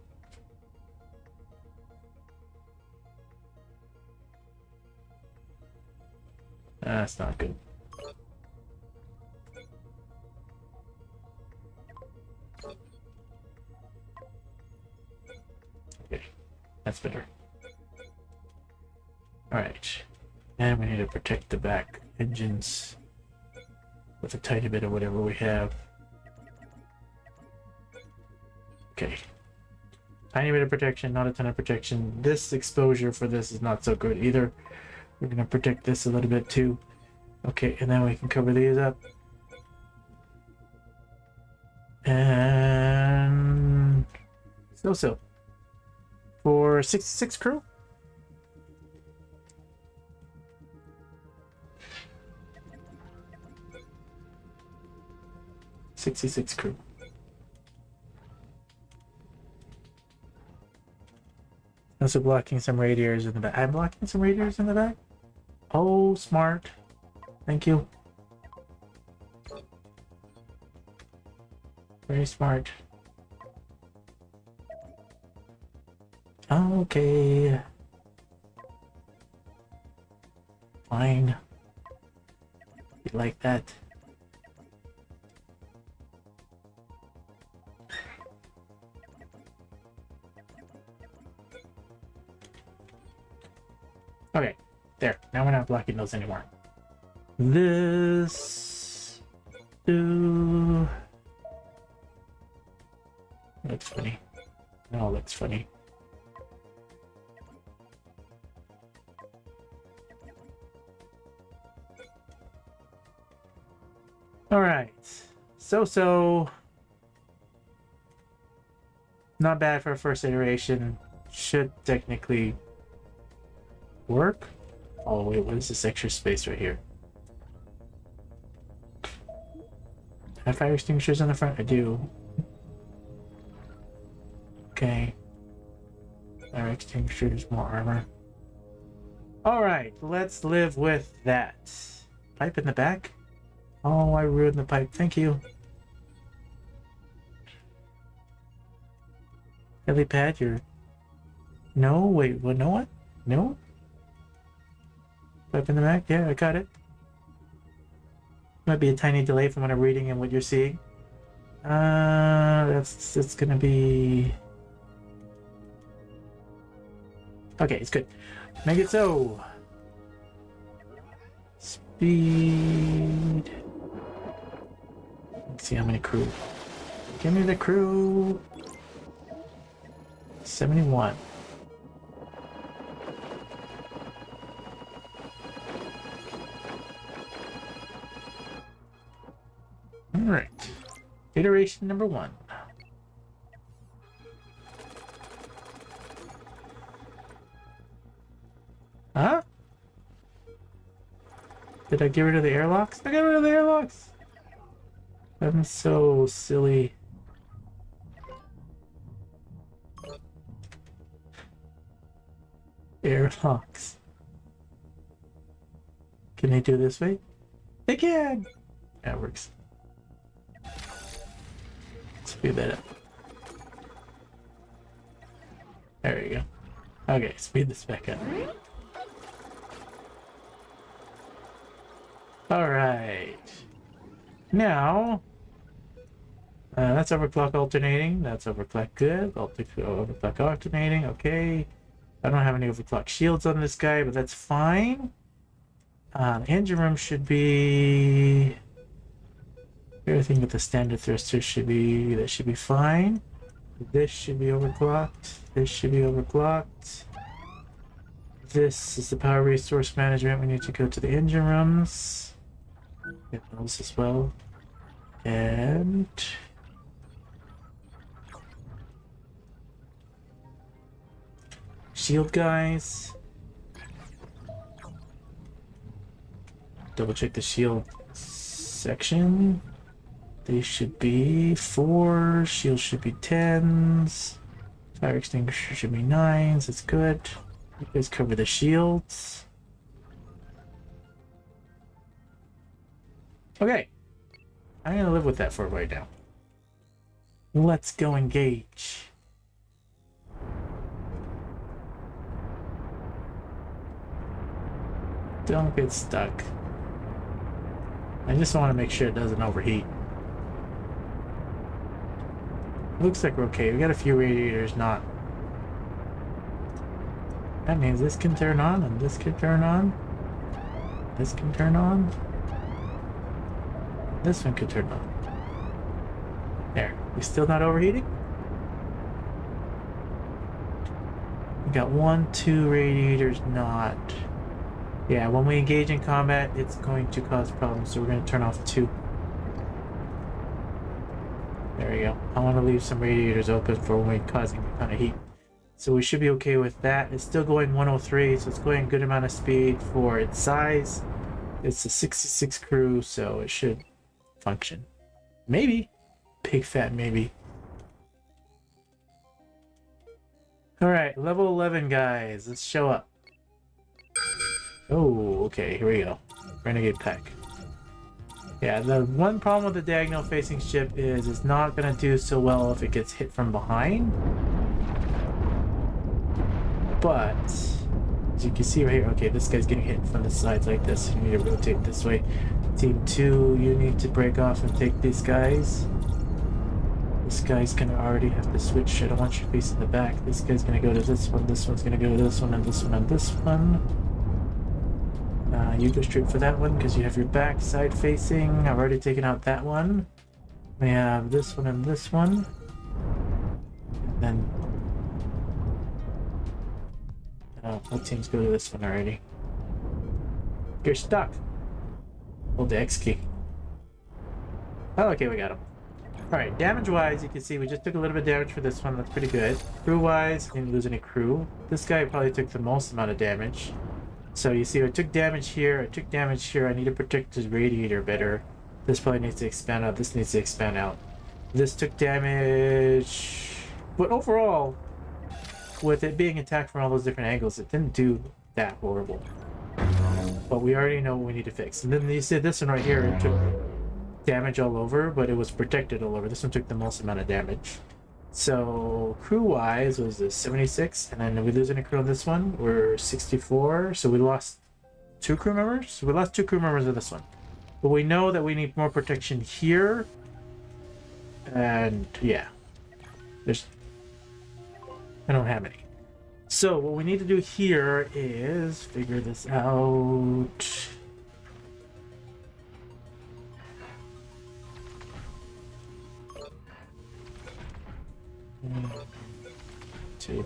That's not good. Okay, that's better. Alright. And we need to protect the back engines with a tiny bit of whatever we have. Okay. Tiny bit of protection, not a ton of protection. This exposure for this is not so good either. We're going to protect this a little bit too. Okay, and then we can cover these up. And so. For 66 crew. $66 crew. Also blocking some radiators in the back. I'm blocking some radiators in the back? Oh, smart. Thank you. Very smart. Okay. Fine. You like that? Okay, there. Now we're not blocking those anymore. This looks funny. No, it looks funny. All right, so not bad for a first iteration. Should technically work. Oh wait, what is this extra space right here? I have fire extinguishers on the front? I do. Okay. Fire extinguishers, more armor. Alright, let's live with that. Pipe in the back? Oh, I ruined the pipe. Thank you. Helipad, you're... No, wait, what? No what? No? Pipe in the back? Yeah, I got it. Might be a tiny delay from what I'm reading and what you're seeing. That's gonna be... Okay, it's good. Make it so. Speed. Let's see how many crew. Give me the crew. 71. All right. Iteration number 1. Huh? Did I get rid of the airlocks? I got rid of the airlocks. I'm so silly. Airlocks. Can they do this way? They can! That works. Speed that up. There you go. Okay, speed this back up. Alright. Now, that's overclock alternating. That's overclock good. Overclock alternating. Okay. I don't have any overclock shields on this guy, but that's fine. Engine room should be... Everything with the standard thruster should be... That should be fine. This should be overclocked. This should be overclocked. This is the power resource management. We need to go to the engine rooms. Get those as well. And... shield guys. Double check the shield section. They should be 4. Shields should be 10s. Fire extinguisher should be 9s. That's good. You guys cover the shields. Okay. I'm gonna live with that for right now. Let's go engage. Don't get stuck. I just want to make sure it doesn't overheat. Looks like we're okay. We got a few radiators not. That means this can turn on and this can turn on. This can turn on. This one could turn on. There. We still not overheating? We got 1, 2 radiators not. Yeah, when we engage in combat, it's going to cause problems, so we're going to turn off 2. There we go. I want to leave some radiators open for when we're causing a ton of heat. So we should be okay with that. It's still going 103, so it's going a good amount of speed for its size. It's a 66 crew, so it should function. Maybe. Big fat maybe. Alright, level 11 guys. Let's show up. Oh, okay, here we go. Renegade pack. Yeah, the one problem with the diagonal facing ship is it's not going to do so well if it gets hit from behind. But, as you can see right here, okay, this guy's getting hit from the sides like this. You need to rotate this way. Team 2, you need to break off and take these guys. This guy's going to already have to switch. I don't want you facing the back. This guy's going to go to this one, this one's going to go to this one, and this one, and this one. You go straight for that one because you have your back side facing. I've already taken out that one. We have this one and this one. And then... oh, what teams go to this one already? You're stuck. Hold the X key. Oh, okay, we got him. Alright, damage-wise, you can see we just took a little bit of damage for this one. That's pretty good. Crew-wise, didn't lose any crew. This guy probably took the most amount of damage. So you see I took damage here, I took damage here. I need to protect his radiator better. This probably needs to expand out. This needs to expand out. This took damage. But overall, with it being attacked from all those different angles, it didn't do that horrible. But we already know what we need to fix. And then you see this one right here, it took damage all over, but it was protected all over. This one took the most amount of damage. So crew-wise, was this 76? And then we lose any crew on this one? We're 64. So we lost 2 crew members? So we lost 2 crew members of this one. But we know that we need more protection here. And yeah. I don't have any. So what we need to do here is figure this out. Two.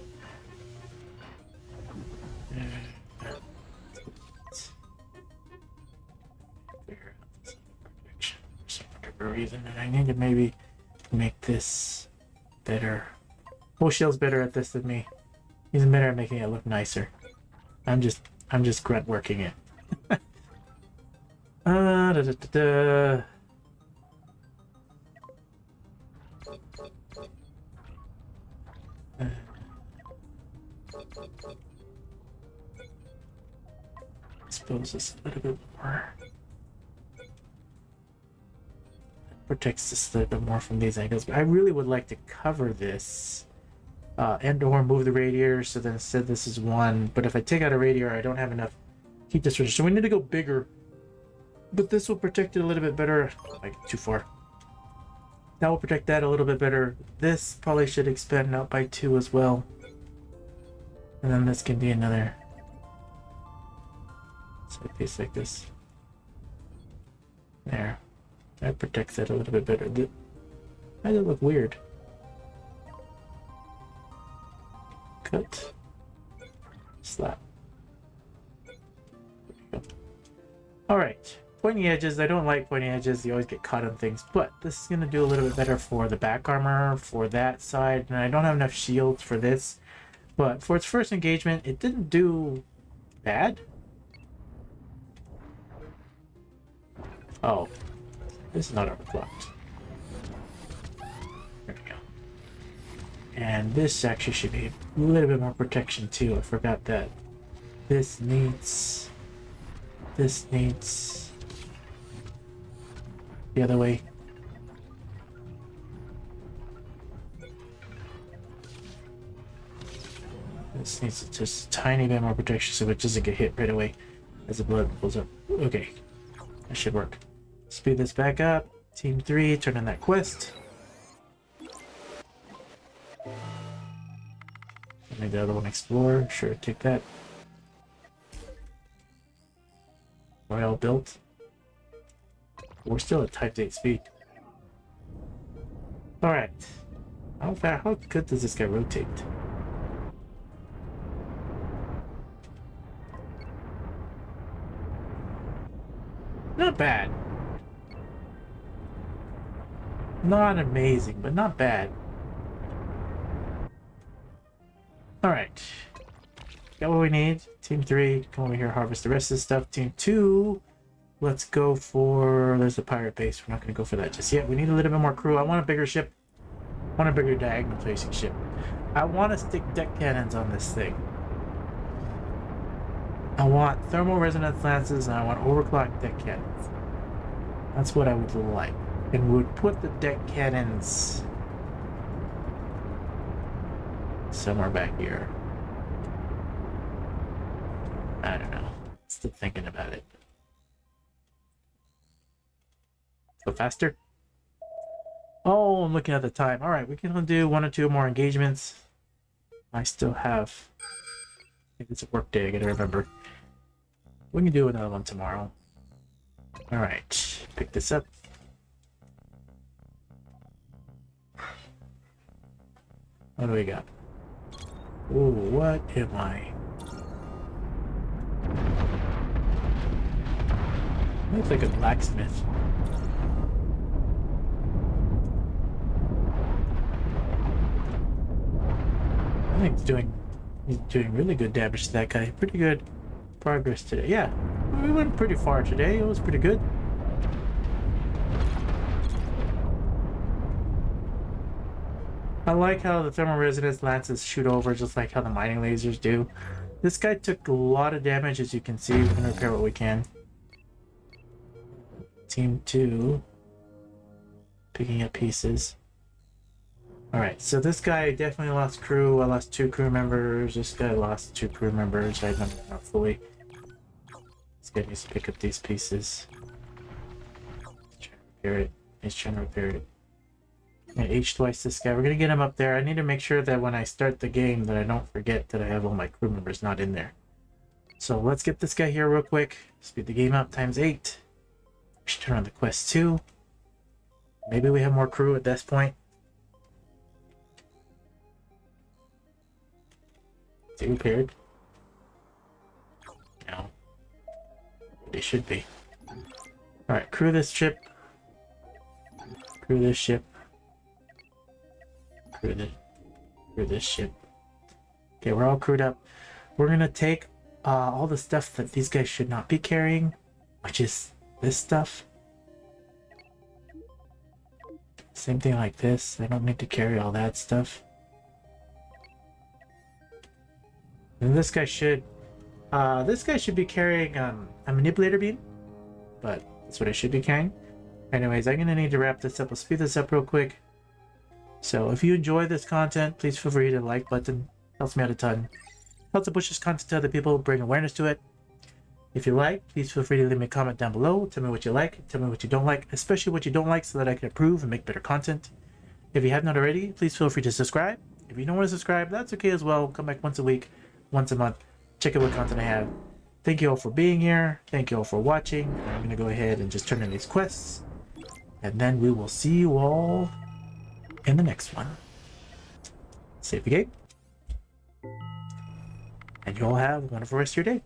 Figure out this protection for some whatever reason, and I need to maybe make this better. O'Sheill's better at this than me. He's better at making it look nicer. I'm just grunt working it. Da, da, da, da. Expose this a little bit more. Protects this a little bit more from these angles, but I really would like to cover this and or move the radiator, so then instead this is one, but if I take out a radiator I don't have enough heat distribution, so we need to go bigger, but this will protect it a little bit better. Like too far. That will protect that a little bit better. This probably should expand out by 2 as well, and then this can be another side piece like this. There. That protects it a little bit better. Why does it look weird? Cut. Slap. Alright. Pointy edges. I don't like pointy edges. You always get caught on things. But this is going to do a little bit better for the back armor, for that side. And I don't have enough shields for this. But for its first engagement, it didn't do bad. Oh. This is not overclocked. There we go. And this actually should be a little bit more protection too. I forgot that. This needs the other way. This needs just a tiny bit more protection so it doesn't get hit right away as the blood pulls up. Okay, that should work. Speed this back up. Team 3, turn in that quest. Make the other one explore. Sure, take that. Royal built. We're still at type 8 speed. Alright. How good does this guy rotate? Not bad. Not amazing, but not bad. Alright. Got what we need. Team 3, come over here, harvest the rest of this stuff. Team 2, let's go for... There's the pirate base. We're not going to go for that just yet. We need a little bit more crew. I want a bigger ship. I want a bigger diagonal facing ship. I want to stick deck cannons on this thing. I want thermal resonance lances, and I want overclocked deck cannons. That's what I would like. And we would put the deck cannons somewhere back here. I don't know. Still thinking about it. Go faster? Oh, I'm looking at the time. Alright, we can do 1 or 2 more engagements. I still have... I think it's a work day, I gotta remember. We can do another one tomorrow. Alright, pick this up. What do we got? Ooh, what am I? Looks like a blacksmith. I think he's doing really good damage to that guy. Pretty good progress today. Yeah, we went pretty far today. It was pretty good. I like how the thermal resonance lances shoot over just like how the mining lasers do. This guy took a lot of damage, as you can see. We're going to repair what we can. Team 2 picking up pieces. Alright, so this guy definitely lost crew. I lost 2 crew members. This guy lost 2 crew members. I don't know fully. This guy needs to pick up these pieces. He's trying to repair it. He's trying to repair it. I'm gonna H twice this guy. We're gonna get him up there. I need to make sure that when I start the game that I don't forget that I have all my crew members not in there. So let's get this guy here real quick. Speed the game up times 8. We should turn on the quest 2. Maybe we have more crew at this point. Is it repaired? No. They should be. Alright, crew this ship. Crew this ship. Crew this ship. Okay, we're all crewed up. We're gonna take all the stuff that these guys should not be carrying, which is this stuff. Same thing like this. They don't need to carry all that stuff. And this guy should be carrying a manipulator beam, but that's what I should be carrying. Anyways, I'm gonna need to wrap this up. I'll speed this up real quick. So if you enjoy this content, please feel free to hit the like button. Helps me out a ton. Helps to push this content to other people, bring awareness to it. If you like, please feel free to leave me a comment down below. Tell me what you like, tell me what you don't like, especially what you don't like so that I can improve and make better content. If you have not already, please feel free to subscribe. If you don't want to subscribe, that's okay as well. Come back once a week, once a month. Check out what content I have. Thank you all for being here. Thank you all for watching. I'm going to go ahead and just turn in these quests. And then we will see you all in the next one. Save the game. And you all have a wonderful rest of your day.